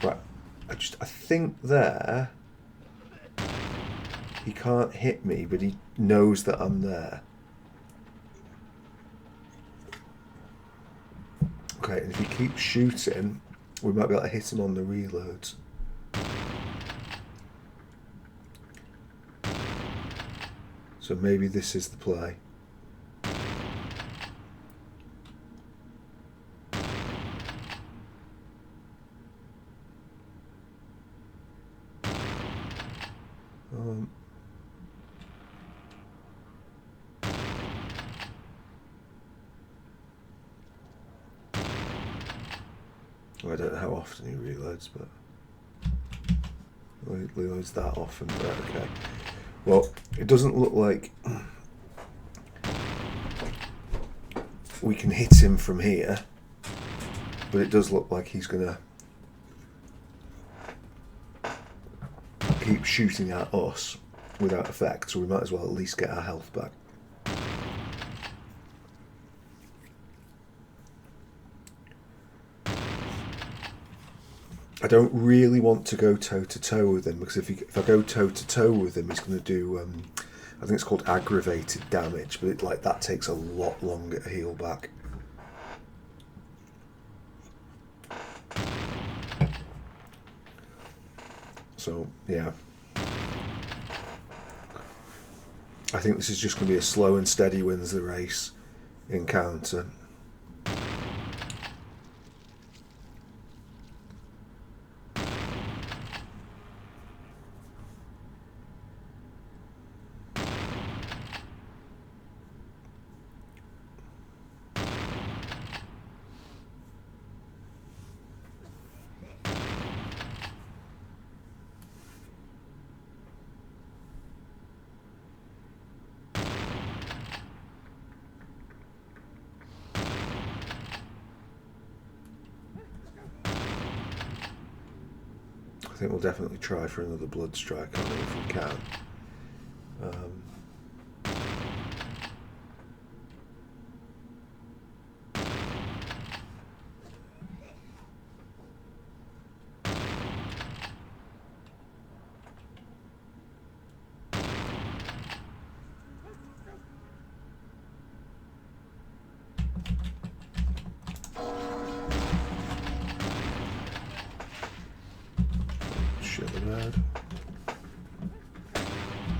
Right. I think there... He can't hit me, but he knows that I'm there. Okay, and if he keeps shooting, we might be able to hit him on the reloads. So maybe this is the play. I don't know how often he reloads, but he reloads that often. Right, okay. Well, it doesn't look like we can hit him from here, but it does look like he's gonna keep shooting at us without effect, so we might as well at least get our health back. I don't really want to go toe-to-toe with him, because if I go toe-to-toe with him, he's going to do, I think it's called aggravated damage, but that takes a lot longer to heal back. So, yeah. I think this is just going to be a slow and steady wins the race encounter. I think we'll definitely try for another blood strike on it if we can.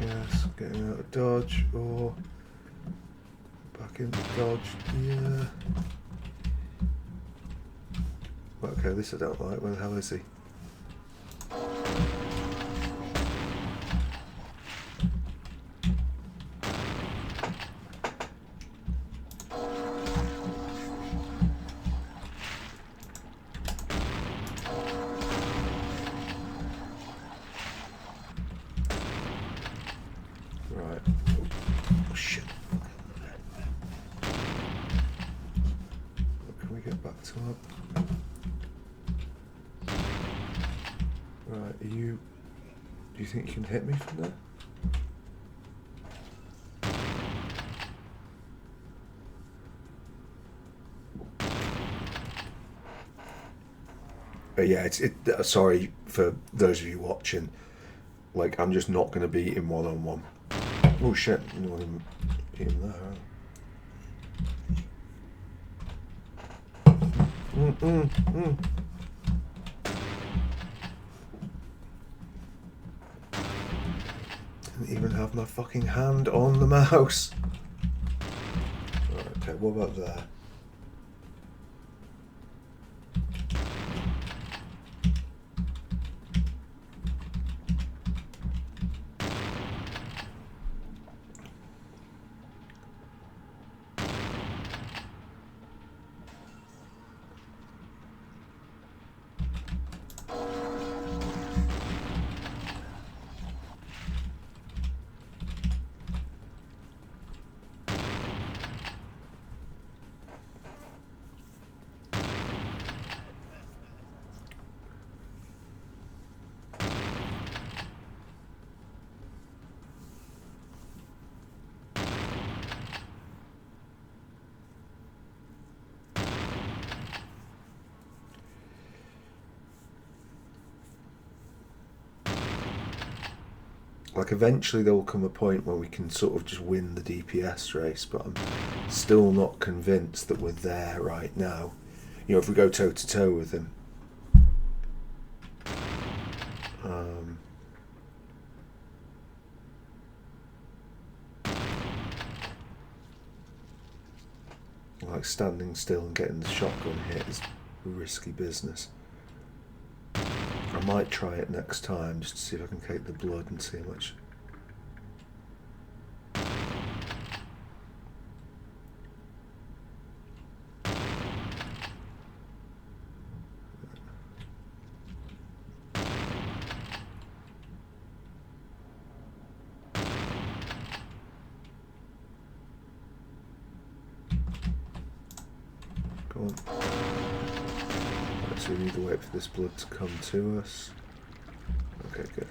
Yes, getting out of dodge or back into dodge. Yeah. Okay, this I don't like. Where the hell is he? Right. Oh, shit. Can we get back to our... Right, are you... Do you think you can hit me from there? Yeah, sorry for those of you watching. Like, I'm just not going to beat him one-on-one. Oh shit, you want him beat him there, huh? Didn't even have my fucking hand on the mouse. Right, okay, what about there? Like, eventually there will come a point where we can sort of just win the DPS race, but I'm still not convinced that we're there right now. You know, if we go toe to toe with him. Like, standing still and getting the shotgun hit is risky business. I might try it next time just to see if I can take the blood and see how much. Go on. Right, so we need to wait for this blood to come to us. Okay, good.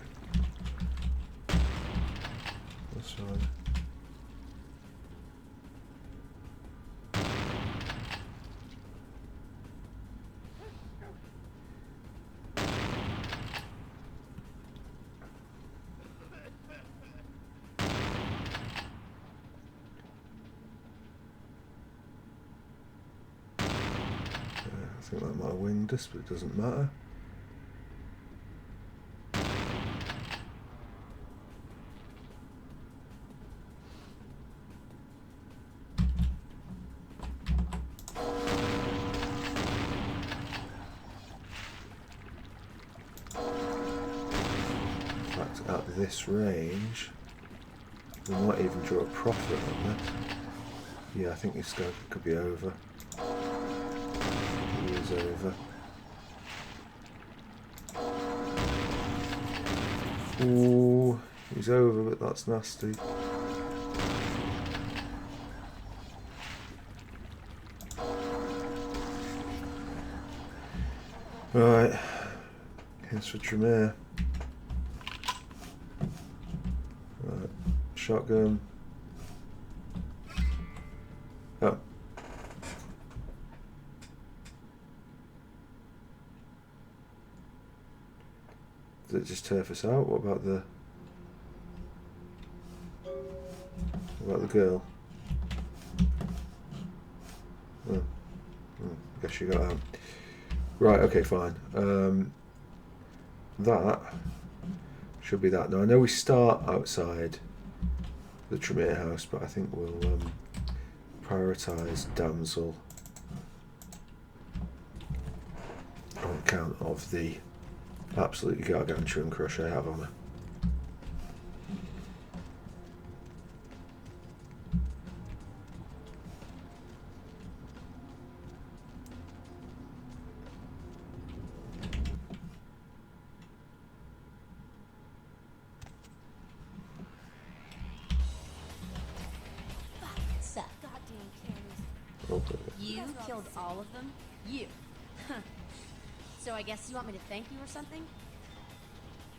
That's fine. I think that might have winged us, but it doesn't matter. this range. We might even draw a profit on that. Yeah, I think this guy could be over. He is over. Ooh, he's over, but that's nasty. Right, here's for Tremere. Right, shotgun. Oh. Does it just turf us out? What about the girl? Oh, guess she got out. Right, okay, fine. That should be that. Now I know we start outside the Tremere house, but I think we'll prioritise Damsel on account of the absolutely gargantuan crush I have on her. You killed all of them? You? So I guess you want me to thank you or something?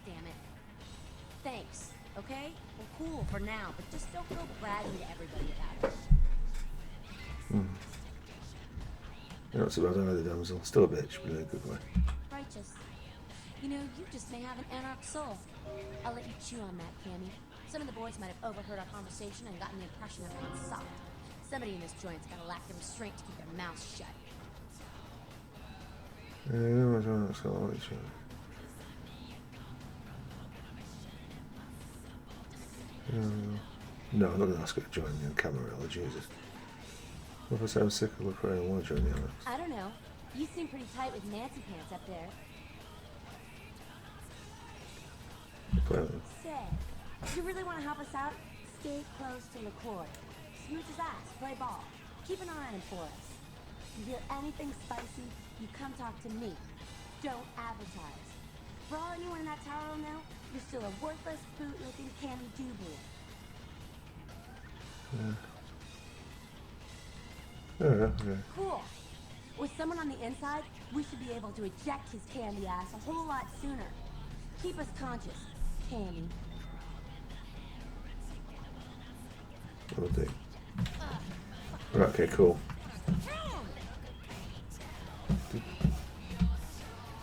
Damn it. Thanks, okay? Well, cool for now, but just don't go bragging to everybody about it. You're not so bad either, Damsel. Still a bitch, but in a good way. Righteous. You know, you just may have an anarch soul. I'll let you chew on that, Cammy. Some of the boys might have overheard our conversation and gotten the impression everyone's soft. Somebody in this joint's gotta lack the restraint to keep their mouths shut. No, I'm not going to ask her to join me in Camarilla, Jesus. What if I say I'm sick of LaCroix and want to join the Anarchs? I don't know. You seem pretty tight with Nancy Pants up there. Say, you really want to help us out? Stay close to LaCroix. Smooth his ass, play ball. Keep an eye on him for us. You hear anything spicy, you come talk to me. Don't advertise. For all anyone in that tower will know, you're still a worthless, bootlicking candy dooboo. Yeah. Cool. With someone on the inside, we should be able to eject his candy ass a whole lot sooner. Keep us conscious, Candy. Will do. Right, okay, cool.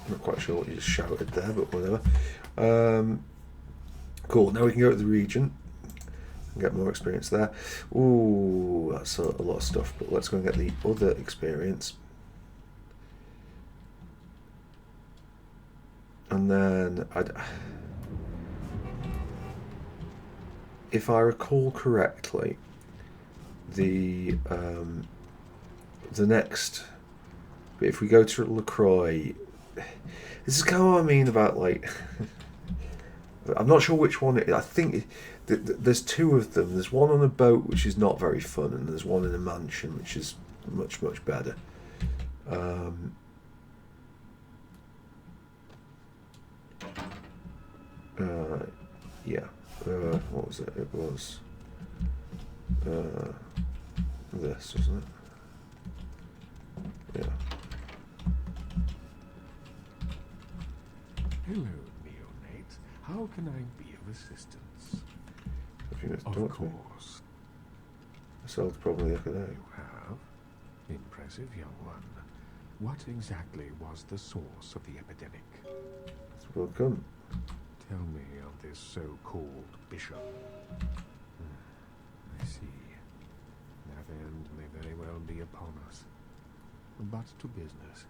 Not quite sure what you just shouted there, but whatever. Cool, now we can go to the region and get more experience there. Ooh, that's a lot of stuff, but let's go and get the other experience. And then, if I recall correctly, the next, if we go to LaCroix, this is kind of what I mean about, like, I'm not sure which one. I think there's two of them. There's one on a boat, which is not very fun, and there's one in a mansion, which is much, much better. Yeah. What was it? It was this, wasn't it? Yeah. Hello, neonate. How can I be of assistance? Of course. I solved the problem the other day. You have? Impressive, young one. What exactly was the source of the epidemic? Welcome. Tell me of this so-called bishop. I see. That end may very well be upon us. But to business.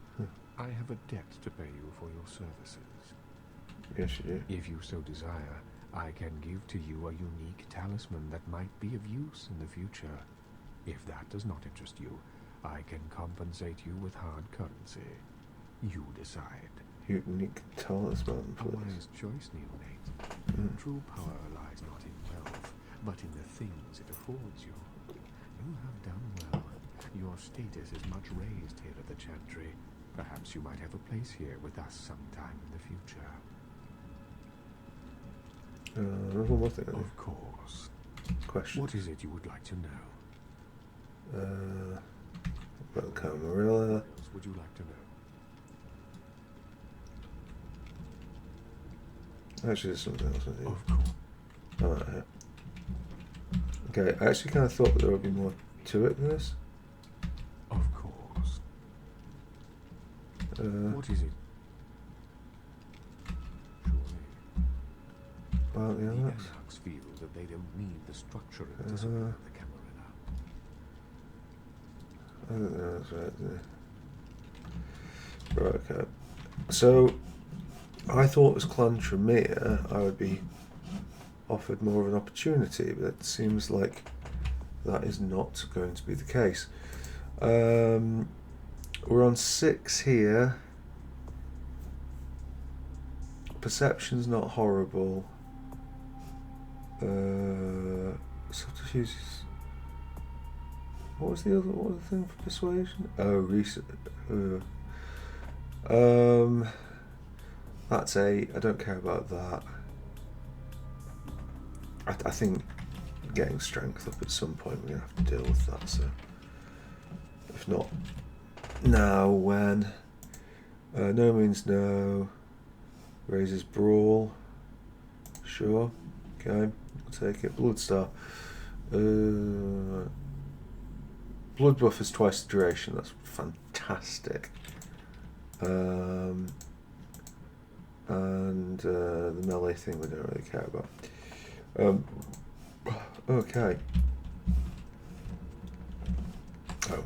I have a debt to pay you for your services. Yes, you do. If you so desire, I can give to you a unique talisman that might be of use in the future. If that does not interest you, I can compensate you with hard currency. You decide. Unique talisman, A please. wise choice, neonate. True power lies not in wealth, but in the things it affords you. You have done well. Your status is much raised here at the Chantry. Perhaps you might have a place here with us sometime in the future. One more thing. Of course. Question. What is it you would like to know? About Camarilla. What else would you like to know? Actually, there's something else I do. Of course. Alright, yeah. Okay, I actually kind of thought that there would be more to it than this. Of course. What is it? Surely. About the The others. Anarchs feel that they don't need the structure and discipline of the Camarilla. I don't know, that's right. Right, okay. So, I thought as Clan Tremere I would be offered more of an opportunity, but it seems like that is not going to be the case. We're on 6 here. Perception's not horrible. Subterfuge. What was the thing for persuasion? Oh, research. That's 8. I don't care about that. I think getting strength up at some point we're gonna have to deal with that. So if not now, when? No means no. Raises brawl. Sure. Okay. I'll take it. Bloodstar. Blood buff is twice the duration. That's fantastic. And the melee thing we don't really care about. Okay. Oh.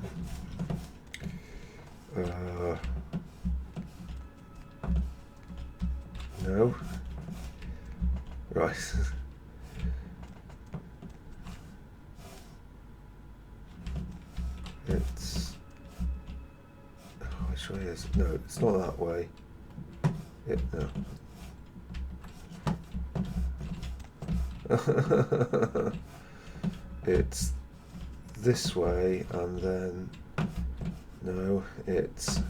No. Right. It's... which way is it? No, it's not that way. No. It's this way, and then no, it's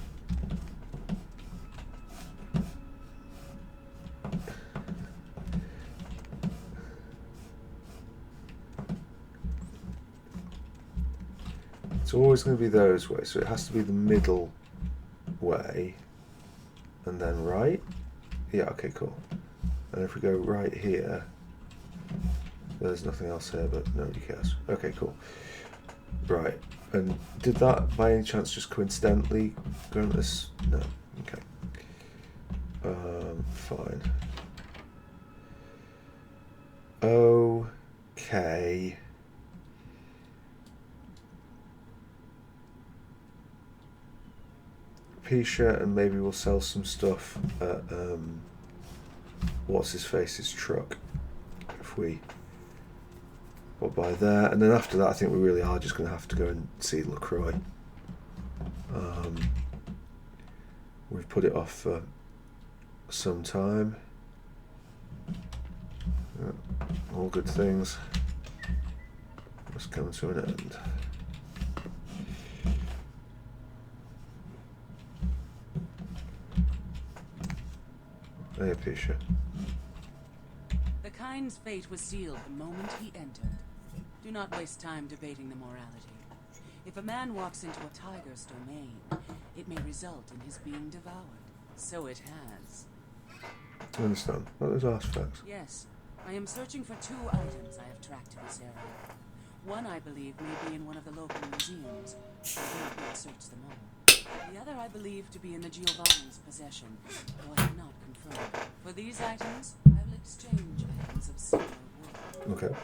always going to be those ways, so it has to be the middle way and then right. Yeah, okay, cool. And if we go right here, there's nothing else here, but nobody cares. Okay, cool. Right, and did that by any chance just coincidentally grant this? No. Okay. Fine. Okay. Pisha, and maybe we'll sell some stuff at what's his face's truck if we got by there, and then after that I think we really are just going to have to go and see LaCroix. We've put it off for some time. All good things must come to an end. Hey, Pisha. The Kind's fate was sealed the moment he entered. Do not waste time debating the morality. If a man walks into a tiger's domain, it may result in his being devoured. So it has. I understand. What are those artifacts? Yes. I am searching for 2 items I have tracked to this area. One I believe may be in one of the local museums. I will not search them all. The other I believe to be in the Giovanni's possession, though I have not confirmed. For these items, I will exchange items of similar worth. Okay.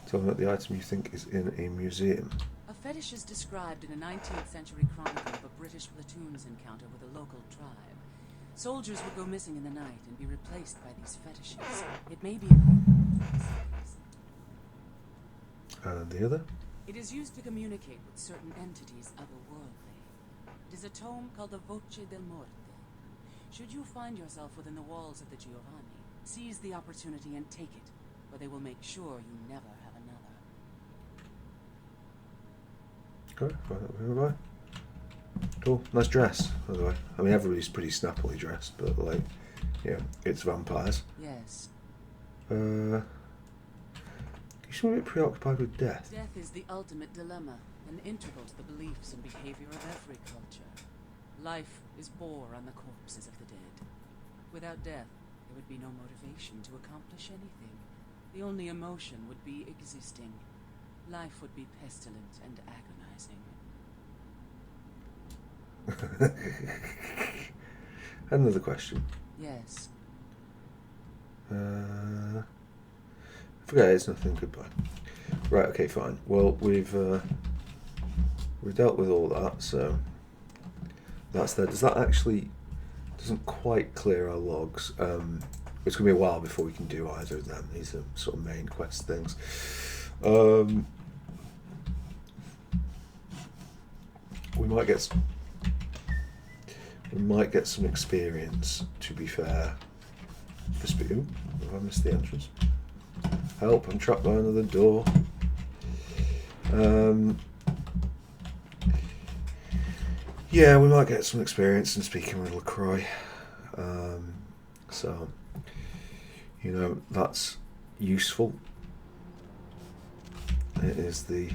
Tell me about the item you think is in a museum. A fetish is described in a 19th century chronicle of a British platoon's encounter with a local tribe. Soldiers would go missing in the night and be replaced by these fetishes. It may be... And the other? It is used to communicate with certain entities otherworldly. It is a tome called the Voce del Morte. Should you find yourself within the walls of the Giovanni, seize the opportunity and take it, or they will make sure you never have another. Okay, right. Cool, nice dress, by the way. I mean, everybody's pretty snappily dressed, but like, yeah, it's vampires. Yes. You seem a bit preoccupied with death. Death is the ultimate dilemma, and integral to the beliefs and behavior of every culture. Life is bore on the corpses of the dead. Without death, there would be no motivation to accomplish anything. The only emotion would be existing. Life would be pestilent and agonizing. Another question. Yes. Forget it, it's nothing. Goodbye. Right. Okay. Fine. Well, we've dealt with all that, so that's there. Does that actually doesn't quite clear our logs? It's gonna be a while before we can do either of them. These are sort of main quest things. We might get some experience. To be fair, ooh, have I missed the entrance? Help! I'm trapped by another door. Yeah, we might get some experience in speaking with LaCroix. So, you know, that's useful. It is the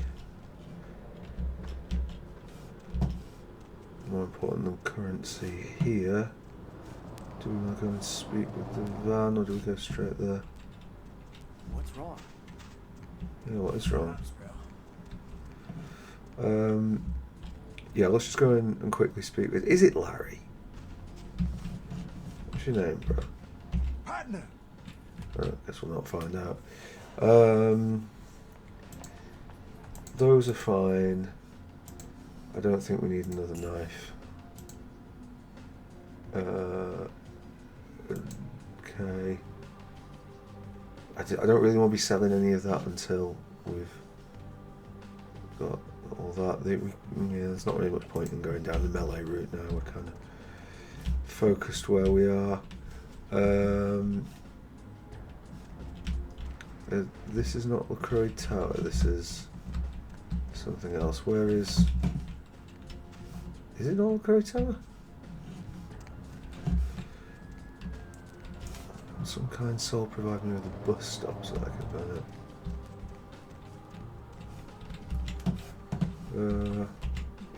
more important than currency here. Do we want to go and speak with the van, or do we go straight there? What's wrong? Yeah, what is wrong? Yeah, let's just go in and quickly speak with... Is it Larry? What's your name, bro? Partner! I guess we'll not find out. Those are fine. I don't think we need another knife. Okay. I don't really want to be selling any of that until we've got all that. There's not really much point in going down the melee route now. We're kind of focused where we are. This is not LaCroix Tower. This is something else. Where is... Is it not LaCroix Tower? Some kind soul provide me with a bus stop so I can burn it.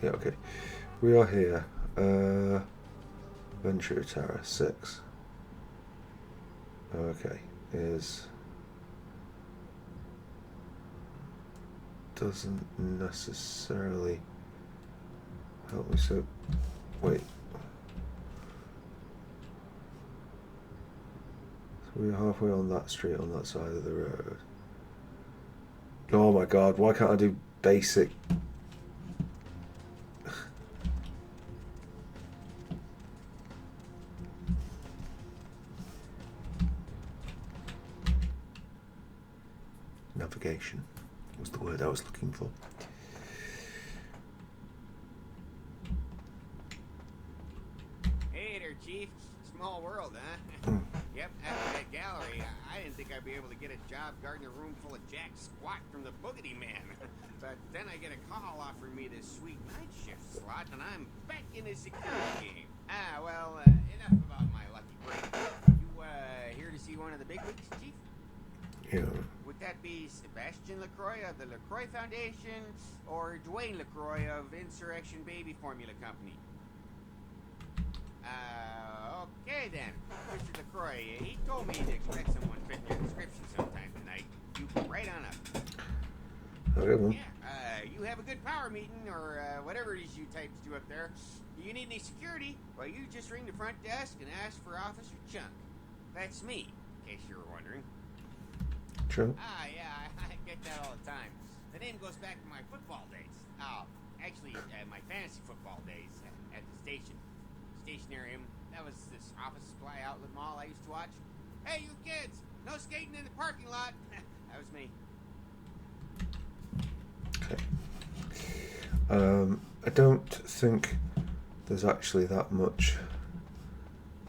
Yeah, okay. We are here. Ventura Tower 6. Okay. Doesn't necessarily help me. So, wait. So we're halfway on that street on that side of the road. Oh my god, why can't I do basic? Navigation was the word I was looking for. Hey there, Chief. Small world, huh? Yep, after that gallery, I didn't think I'd be able to get a job guarding a room full of jack squat from the Boogity Man. But then I get a call offering me this sweet night shift slot, and I'm back in the security game. Well, enough about my lucky break. You, here to see one of the bigwigs, Chief? Yeah. Would that be Sebastian LaCroix of the LaCroix Foundation, or Dwayne LaCroix of Insurrection Baby Formula Company? Okay then. Mr. LaCroix, he told me to expect someone fitting your description sometime tonight. You go right on up. Okay, well. Yeah, you have a good power meeting, or whatever it is you types do up there. Do you need any security? Well, you just ring the front desk and ask for Officer Chunk. That's me, in case you were wondering. Chunk? Yeah, I get that all the time. The name goes back to my football days. Actually, my fantasy football days at the station. Stationarium. That was this office supply outlet mall I used to watch. Hey, you kids! No skating in the parking lot! That was me. Okay. I don't think there's actually that much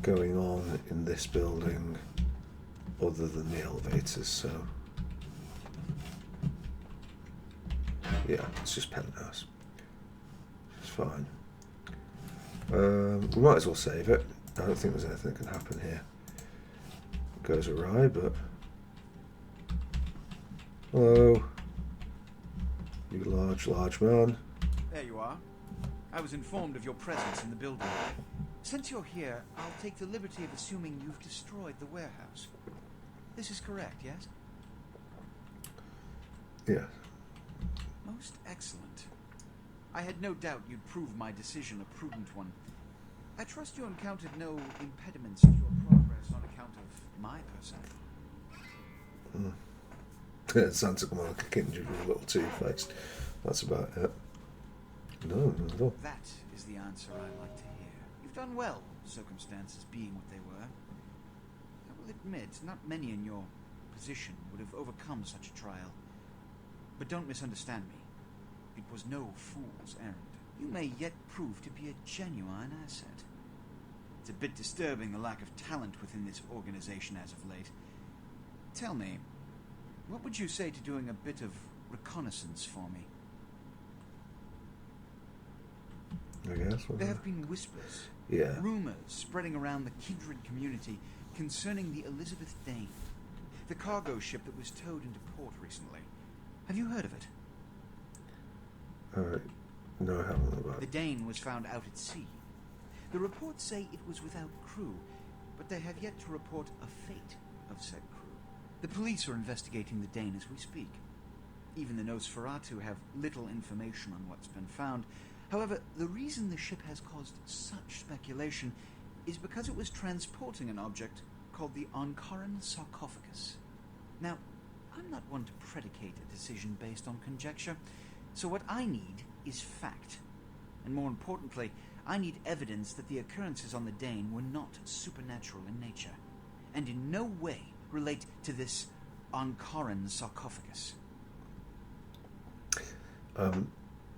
going on in this building other than the elevators, so yeah, it's just penthouse. It's fine. We might as well save it. I don't think there's anything that can happen here. It goes awry, but hello, you large man. There you are. I was informed of your presence in the building. Since you're here, I'll take the liberty of assuming you've destroyed the warehouse. This is correct, yes? Yeah. Most excellent. I had no doubt you'd prove my decision a prudent one. I trust you encountered no impediments to your progress on account of my person. It sounds like I'm like a Kindred with a little two-faced. That's about it. No, not at all. That is the answer I like to hear. You've done well, circumstances being what they were. I will admit, not many in your position would have overcome such a trial. But don't misunderstand me. It was no fool's errand. You may yet prove to be a genuine asset. It's a bit disturbing the lack of talent within this organization as of late. Tell me, what would you say to doing a bit of reconnaissance for me? I guess. There have been whispers, rumors spreading around the Kindred community concerning the Elizabeth Dane, the cargo ship that was towed into port recently. Have you heard of it? No, I haven't about it. The Dane was found out at sea. The reports say it was without crew, but they have yet to report a fate of said crew. The police are investigating the Dane as we speak. Even the Nosferatu have little information on what's been found. However, the reason the ship has caused such speculation is because it was transporting an object called the Ankaran sarcophagus. Now, I'm not one to predicate a decision based on conjecture, so what I need is fact. And more importantly, I need evidence that the occurrences on the Dane were not supernatural in nature, and in no way relate to this Ankaran sarcophagus.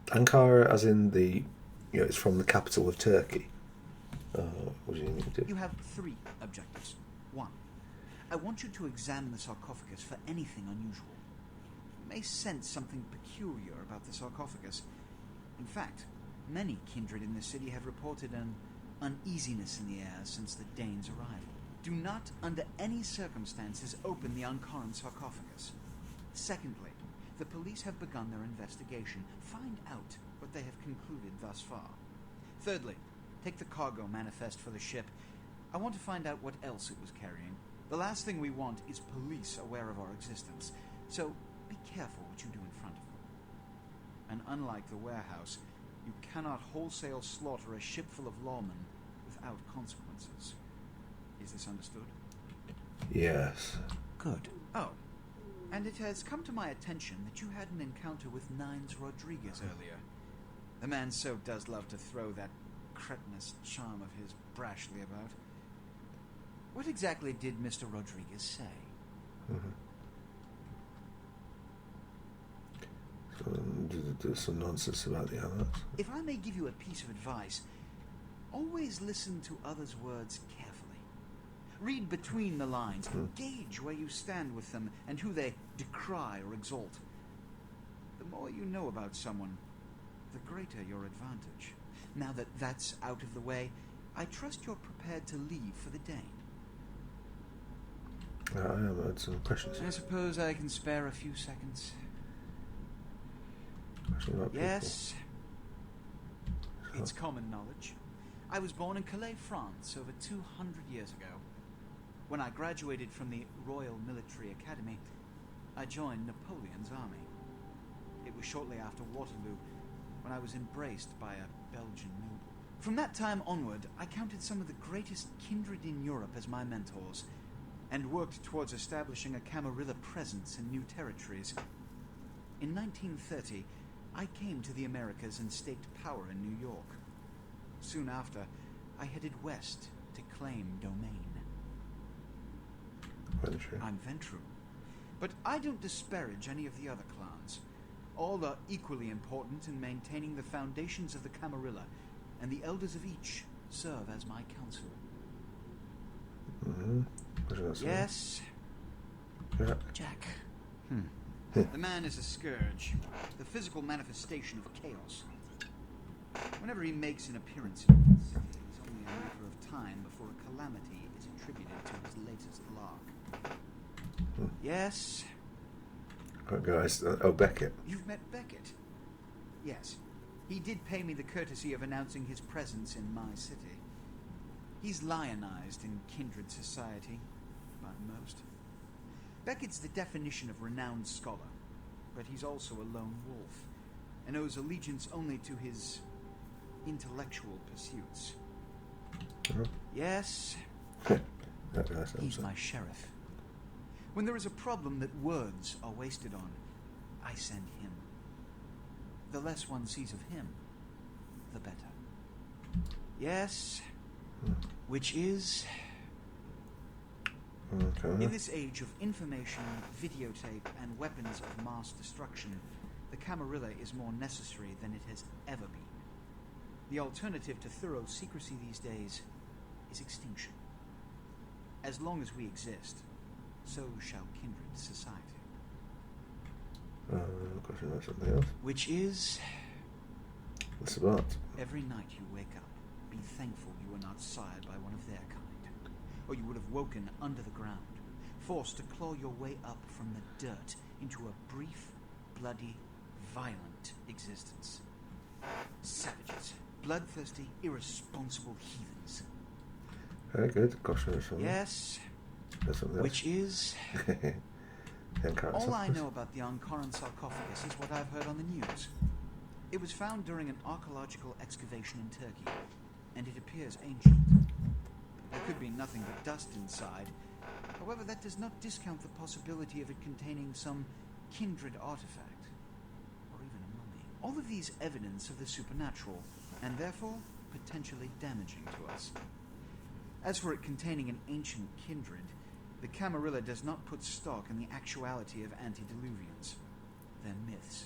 Ankara, as in the, it's from the capital of Turkey. What do you need to do? You have 3 objectives. 1. I want you to examine the sarcophagus for anything unusual. You may sense something peculiar about the sarcophagus. In fact, many kindred in the city have reported an uneasiness in the air since the Dane's arrival. Do not, under any circumstances, open the Ankaran sarcophagus. Secondly, the police have begun their investigation. Find out what they have concluded thus far. Thirdly, take the cargo manifest for the ship. I want to find out what else it was carrying. The last thing we want is police aware of our existence, so be careful what you do in front of them. And unlike the warehouse, you cannot wholesale slaughter a ship full of lawmen without consequences. Is this understood? Yes. Good. Oh, and it has come to my attention that you had an encounter with Nines Rodriguez earlier. The man so does love to throw that cretinous charm of his brashly about. What exactly did Mr. Rodriguez say? There's some nonsense about the others. If I may give you a piece of advice, always listen to others' words carefully. Read between the lines. Gauge where you stand with them and who they decry or exalt. The more you know about someone, the greater your advantage. Now that that's out of the way, I trust you're prepared to leave for the Dane. I have had some questions. I suppose I can spare a few seconds. Yes. It's common knowledge. I was born in Calais, France, over 200 years ago. When I graduated from the Royal Military Academy, I joined Napoleon's army. It was shortly after Waterloo, when I was embraced by a Belgian noble. From that time onward, I counted some of the greatest kindred in Europe as my mentors, and worked towards establishing a Camarilla presence in new territories. In 1930, I came to the Americas and staked power in New York. Soon after, I headed west to claim domain. I'm Ventru. But I don't disparage any of the other clans. All are equally important in maintaining the foundations of the Camarilla, and the elders of each serve as my counsel. Yes. Yeah. Jack. The man is a scourge, the physical manifestation of chaos. Whenever he makes an appearance in this city, it's only a matter of time before a calamity is attributed to his latest lark. Yes. Oh, guys. Oh, Beckett. You've met Beckett? Yes. He did pay me the courtesy of announcing his presence in my city. He's lionized in Kindred society, by most. Beckett's the definition of renowned scholar, but he's also a lone wolf, and owes allegiance only to his intellectual pursuits. Yes. He's my sheriff. When there is a problem that words are wasted on, I send him. The less one sees of him, the better. Yes. Which is... Okay. In this age of information, videotape, and weapons of mass destruction, the Camarilla is more necessary than it has ever been. The alternative to thorough secrecy these days is extinction. As long as we exist, so shall Kindred society. Question about something else. Which is... What's about? Every night you wake up, be thankful you were not sired by one of their kind. Or you would have woken under the ground, forced to claw your way up from the dirt into a brief, bloody, violent existence. Savages. Bloodthirsty, irresponsible heathens. Very good. Question about something. Yes. Which is... All I know about the Ankaran sarcophagus is what I've heard on the news. It was found during an archaeological excavation in Turkey, and it appears ancient. There could be nothing but dust inside. However, that does not discount the possibility of it containing some kindred artifact, or even a mummy. All of these evidence of the supernatural, and therefore potentially damaging to us. As for it containing an ancient kindred, the Camarilla does not put stock in the actuality of antediluvians. They're myths.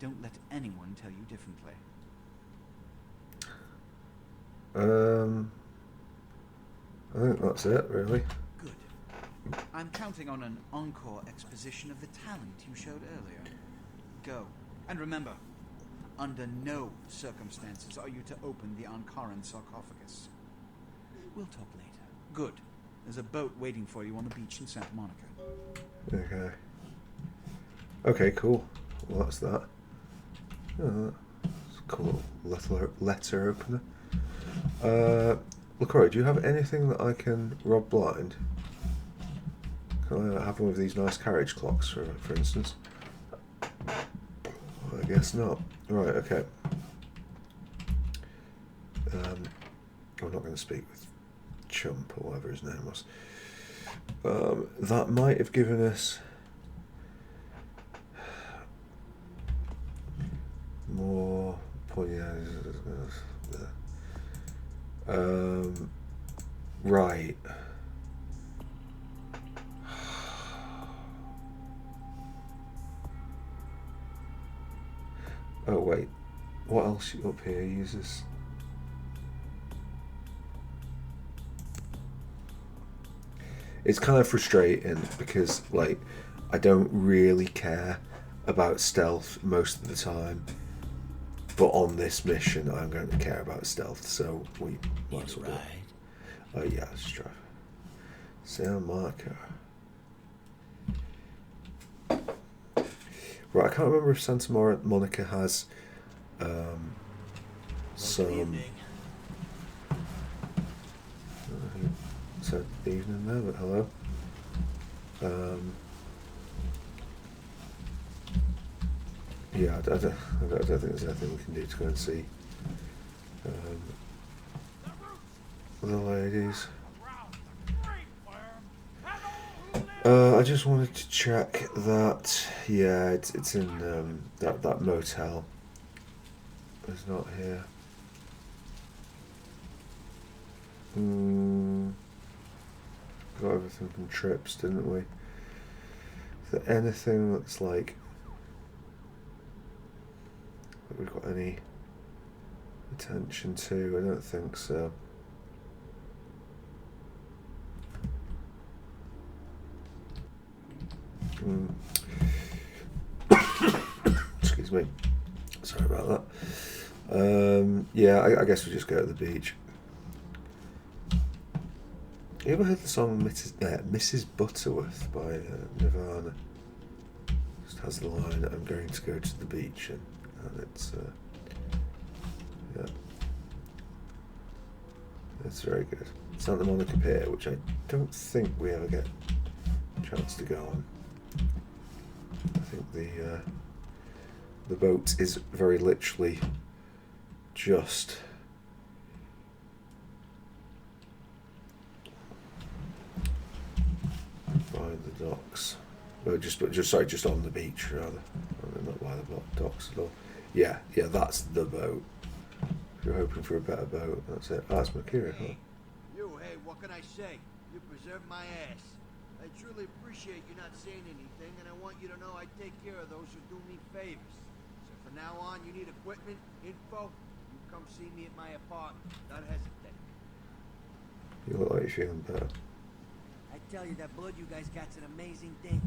Don't let anyone tell you differently. I think that's it, really. Good. I'm counting on an encore exposition of the talent you showed earlier. Go. And remember, under no circumstances are you to open the Ankaran sarcophagus. We'll talk later. Good. There's a boat waiting for you on the beach in Santa Monica. Okay. Okay, cool. Well, that's that. Oh, that's a cool letter opener. LaCroix, do you have anything that I can rob blind? Can I have one of these nice carriage clocks, for instance? I guess not. Right, okay. I'm not going to speak with Chump or whatever his name was. That might have given us more right. Oh wait, what else up here uses? It's kind of frustrating because, like, I don't really care about stealth most of the time, but on this mission I'm going to care about stealth, so we might as well do it. Oh yeah, let's try. Santa Monica. Right, I can't remember if Santa Monica has some... said evening there, but hello. Yeah, I don't think there's anything we can do to go and see the ladies. I just wanted to check that, yeah, it's in that motel. It's not here. Got everything from trips, didn't we? Is there anything that's like that we've got any attention to? I don't think so. Excuse me. Sorry about that. Yeah, I guess we just go to the beach. You ever heard the song Mrs. Butterworth by Nirvana? Just has the line, I'm going to go to the beach, and it's yeah, it's very good. Santa Monica Pier, which I don't think we ever get a chance to go on. I think the boat is very literally just behind the docks. Just on the beach rather. Not by the docks at all. Yeah, that's the boat. If you're hoping for a better boat, that's it. That's Masquerade, huh? Hey, what can I say? You preserved my ass. I truly appreciate you not saying anything, and I want you to know I take care of those who do me favors. So from now on, you need equipment, info, you come see me at my apartment. Don't hesitate. You look like you're feeling better. I tell you, that blood you guys got's an amazing thing.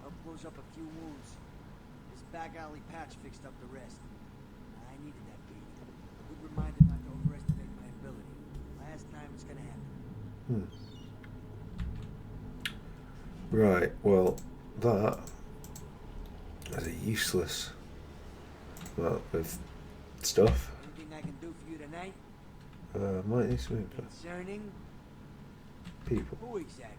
Help close up a few wounds. This back alley patch fixed up the rest. I needed that beat. A good reminder not to overestimate my ability. Last time it's gonna happen. Right, well, that is a useless amount of stuff. Anything I can do for you tonight? Might need some info. Concerning? People. Who exactly?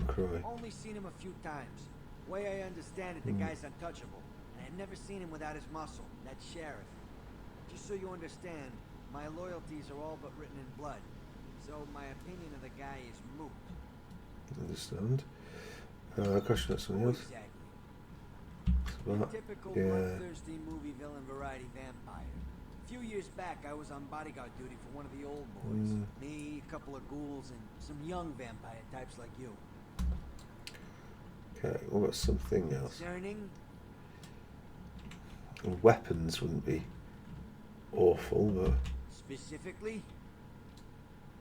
Cry. Only seen him a few times. Way I understand it, the guy's untouchable. And I've never seen him without his muscle, that sheriff. Just so you understand, my loyalties are all but written in blood. So my opinion of the guy is moot. Understand. Question about something else. Exactly. About, Typical yeah. bloodthirsty movie villain variety vampire. A few years back, I was on bodyguard duty for one of the old boys. Me, a couple of ghouls, and some young vampire types like you. Okay, what about something else? Concerning? Weapons wouldn't be awful, but... Specifically?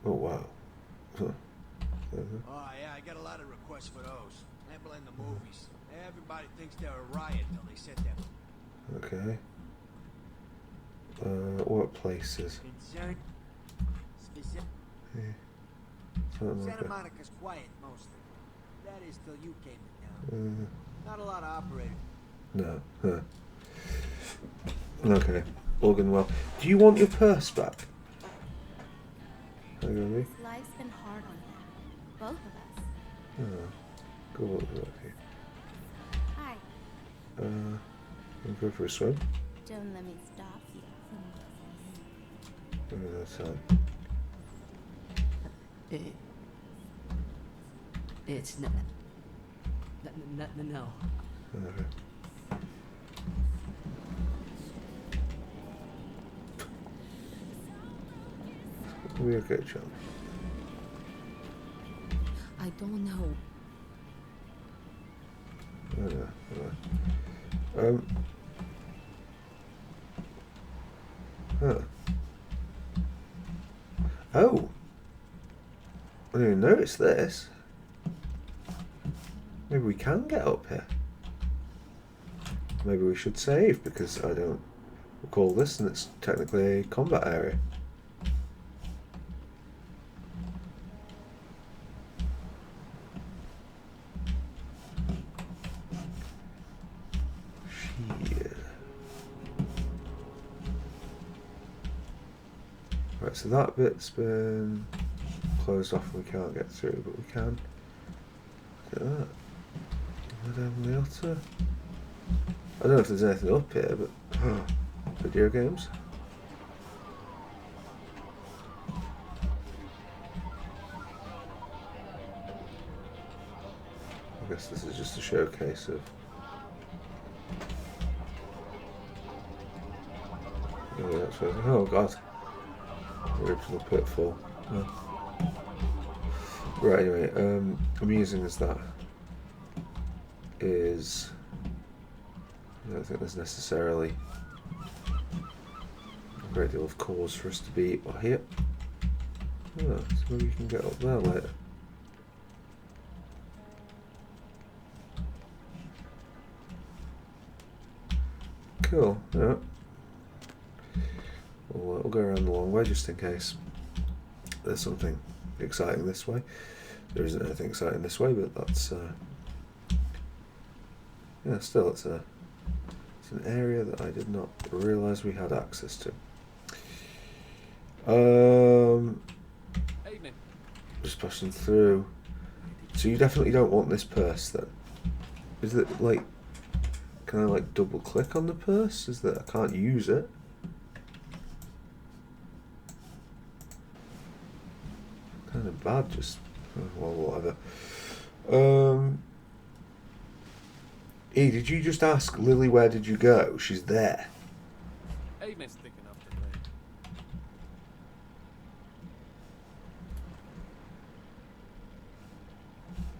Oh, wow. Huh. Oh, yeah, I got a lot of requests for those. They blend the movies. Everybody thinks they're a riot till they set them. Okay. What places? Concern? Specific? Yeah. Something like Santa that. Monica's quiet, mostly. That is till you came to town. Not a lot of operators. No. Huh. Okay. All going well. Do you want your purse back? How you gonna be? Life's been hard on you. Both of us. Oh. Go look here. Hi. You go for a swim? Don't let me stop you from Maybe that's time. It's not. No. Okay. We okay, John. I don't know. Huh. Oh. I didn't even notice this. Maybe we can get up here. Maybe we should save because I don't recall this and it's technically a combat area. Right, so that bit's been closed off and we can't get through, but we can. Look at that. Madame Leota. I don't know if there's anything up here, but video games. I guess this is just a showcase of. Oh god. Original pitfall. Oh. Right, anyway, amusing as that is, I don't think there's necessarily a great deal of cause for us to be here. Oh, so maybe we can get up there later. Cool. Yeah. We'll go around the long way just in case there's something exciting this way. There isn't anything exciting this way, but that's yeah. Still, it's an area that I did not realise we had access to. Just passing through. So you definitely don't want this purse then? Is it like? Can I like double click on the purse? Is that I can't use it? Kind of bad. Just well, whatever. E, did you just ask Lily where did you go? She's there. Evening's thick enough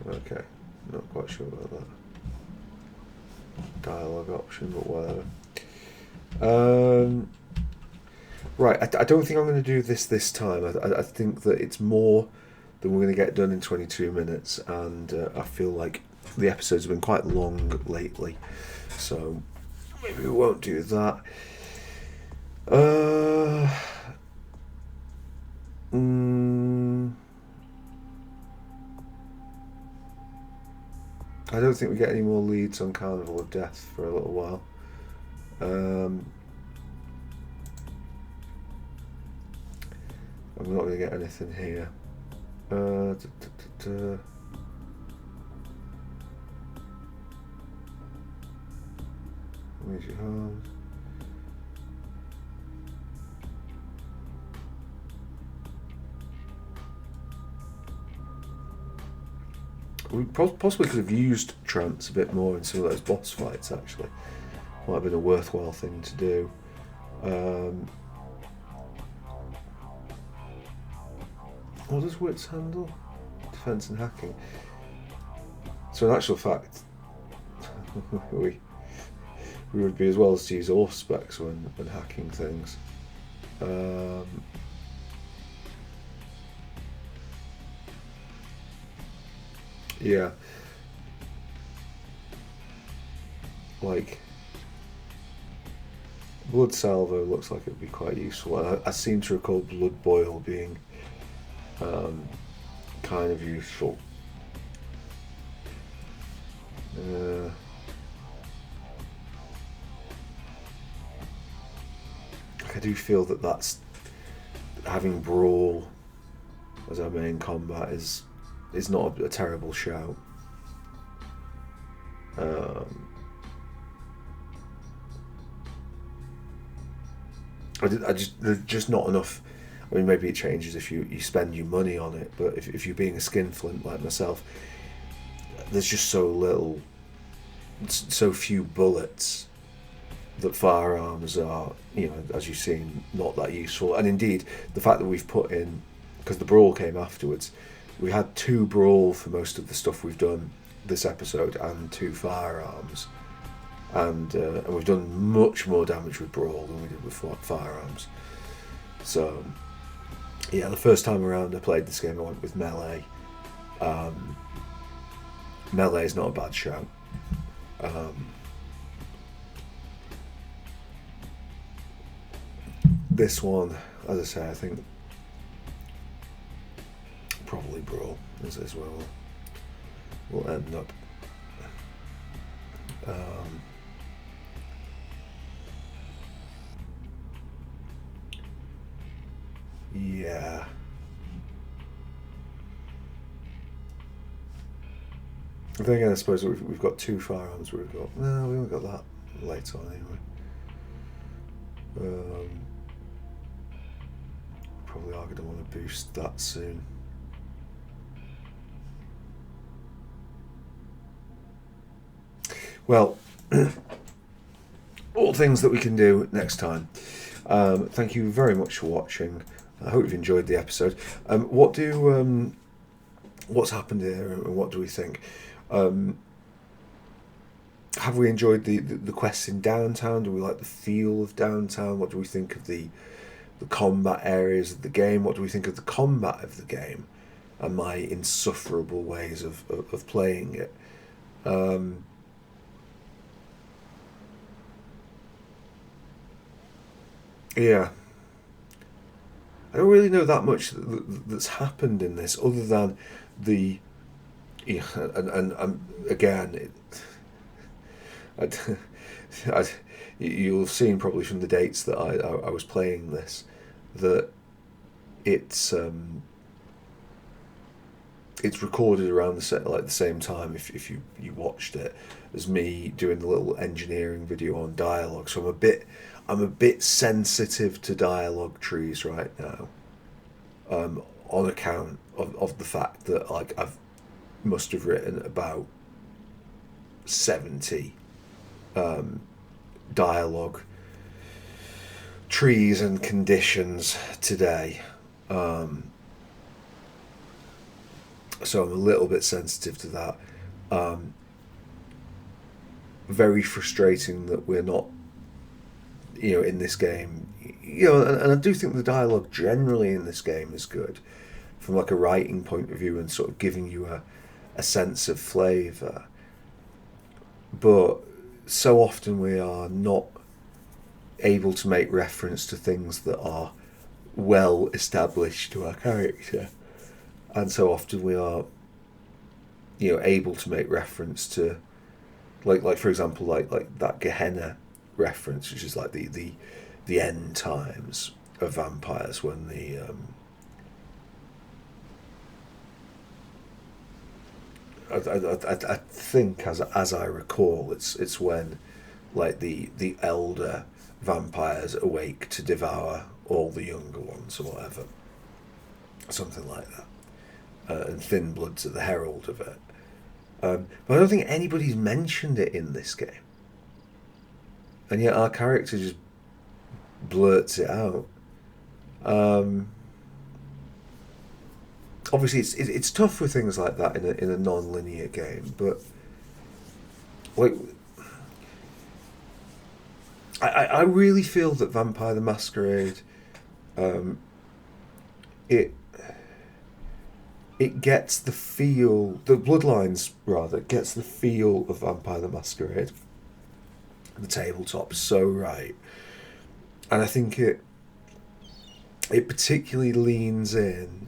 to me. Okay, not quite sure about that dialogue option, but whatever. Right, I don't think I'm going to do this time. I think that it's more than we're going to get done in 22 minutes, and I feel like the episodes have been quite long lately, so maybe we won't do that. I don't think we get any more leads on Carnival of Death for a little while. I'm not going to get anything here. Where's your home? We possibly could have used Trance a bit more in some of those boss fights, actually. Might have been a worthwhile thing to do. What does Wits handle? Defense and hacking. So in actual fact, we would be as well as to use Auspex when hacking things. Yeah. Like, Blood Salvo looks like it would be quite useful. And I seem to recall Blood Boil being kind of useful. I do feel that that's having Brawl as our main combat is not a terrible shout. There's just not enough. I mean, maybe it changes if you spend your money on it, but if you're being a skinflint like myself, there's just so few bullets that firearms are, as you've seen, not that useful. And indeed, the fact that we've put in, because the Brawl came afterwards, we had 2 Brawl for most of the stuff we've done this episode and 2 firearms. And we've done much more damage with Brawl than we did with firearms. So, yeah, the first time around I played this game, I went with Melee. Melee is not a bad shout. This one, as I say, I think probably Brawl is where we'll end up. Yeah. Then again, I suppose we've got 2 firearms. We haven't got that later on anyway. Probably are going to want to boost that soon. Well, all things that we can do next time. Thank you very much for watching. I hope you've enjoyed the episode. What's happened here and what do we think? Have we enjoyed the quests in downtown? Do we like the feel of downtown? What do we think of the combat areas of the game? What do we think of the combat of the game and my insufferable ways of playing it? yeah, I don't really know that much that's happened in this, other than the, yeah, and again, you'll have seen probably from the dates that I was playing this, that it's recorded around the same time, if you watched it, as me doing the little engineering video on dialogue. So I'm a bit sensitive to dialogue trees right now, on account of the fact that like must have written about 70 dialogue trees and conditions today. So I'm a little bit sensitive to that. Very frustrating that we're not, in this game, and I do think the dialogue generally in this game is good from like a writing point of view and sort of giving you a sense of flavour. But so often we are not able to make reference to things that are well established to our character, and so often we are able to make reference to like for example like that Gehenna reference, which is like the end times of vampires, when the I think as I recall, it's when like the elder vampires awake to devour all the younger ones or whatever, something like that, and Thin Bloods are the herald of it. But I don't think anybody's mentioned it in this game, and yet our character just blurts it out. Obviously, it's tough with things like that in a non-linear game, but like I really feel that Vampire the Masquerade, it gets the feel, the Bloodlines rather gets the feel of Vampire the Masquerade, the tabletop, so right, and I think it particularly leans in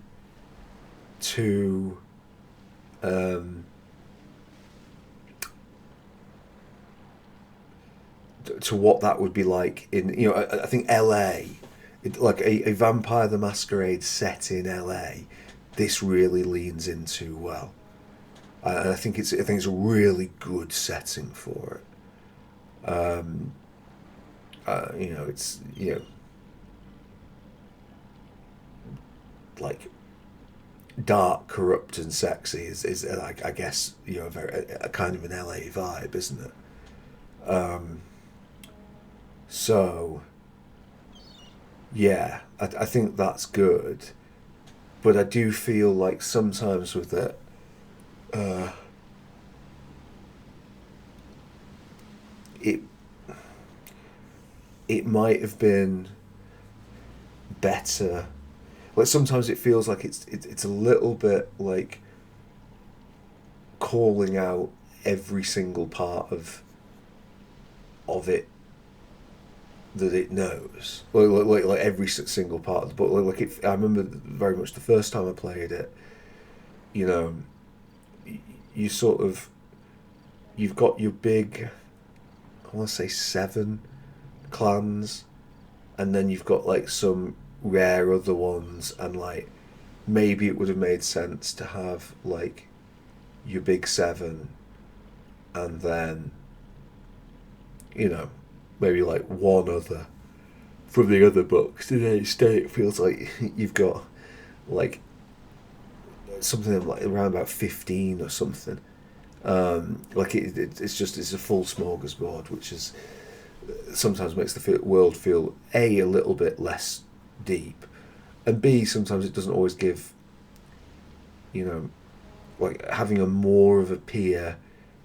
to what that would be like in I think LA, like a Vampire the Masquerade set in LA. This really leans into well, and I think it's a really good setting for it. It's like dark, corrupt, and sexy is like, I guess a kind of an LA vibe, isn't it? So yeah, I think that's good, but I do feel like sometimes with it, it might have been better. Like sometimes it feels like it's a little bit like calling out every single part of it that it knows, like every single part of the book. Like I remember very much the first time I played it. You sort of, you've got your big, I want to say 7 clans, and then you've got like some rare other ones, and like maybe it would have made sense to have like your big 7, and then maybe like one other from the other books. And then instead it feels like you've got like something like around about 15 or something. Like it's a full smorgasbord, which is sometimes makes the world feel a little bit less deep, and B, sometimes it doesn't always give like having a more of a peer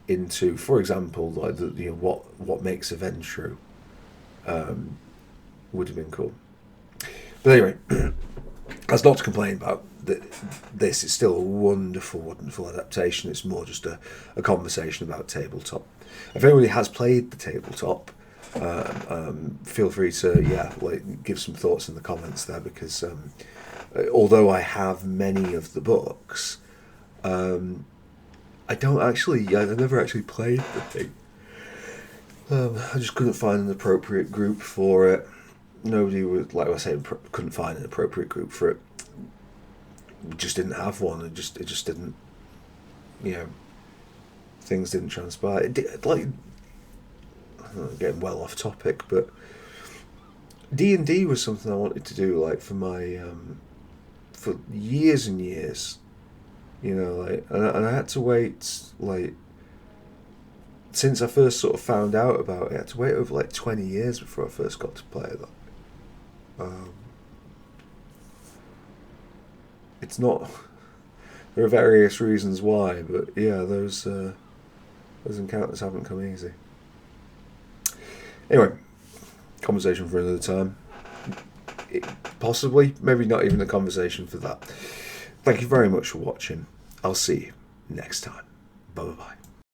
into, for example, like what makes a Ventrue would have been cool. But anyway, that's not to complain about this. It's still a wonderful adaptation. It's more just a conversation about tabletop. If anybody has played the tabletop, feel free to give some thoughts in the comments there, because although I have many of the books, I never actually played the thing. I just couldn't find an appropriate group for it. Nobody would, like I said, couldn't find an appropriate group for it. We just didn't have one. It just didn't, things didn't transpire. It did, getting well off topic, but D&D was something I wanted to do, like, for my for years and years, and I had to wait, like, since I first sort of found out about it, I had to wait over like 20 years before I first got to play that. It's not. There are various reasons why, but yeah, those encounters haven't come easy. Anyway, conversation for another time. Possibly, maybe not even a conversation for that. Thank you very much for watching. I'll see you next time. Bye bye.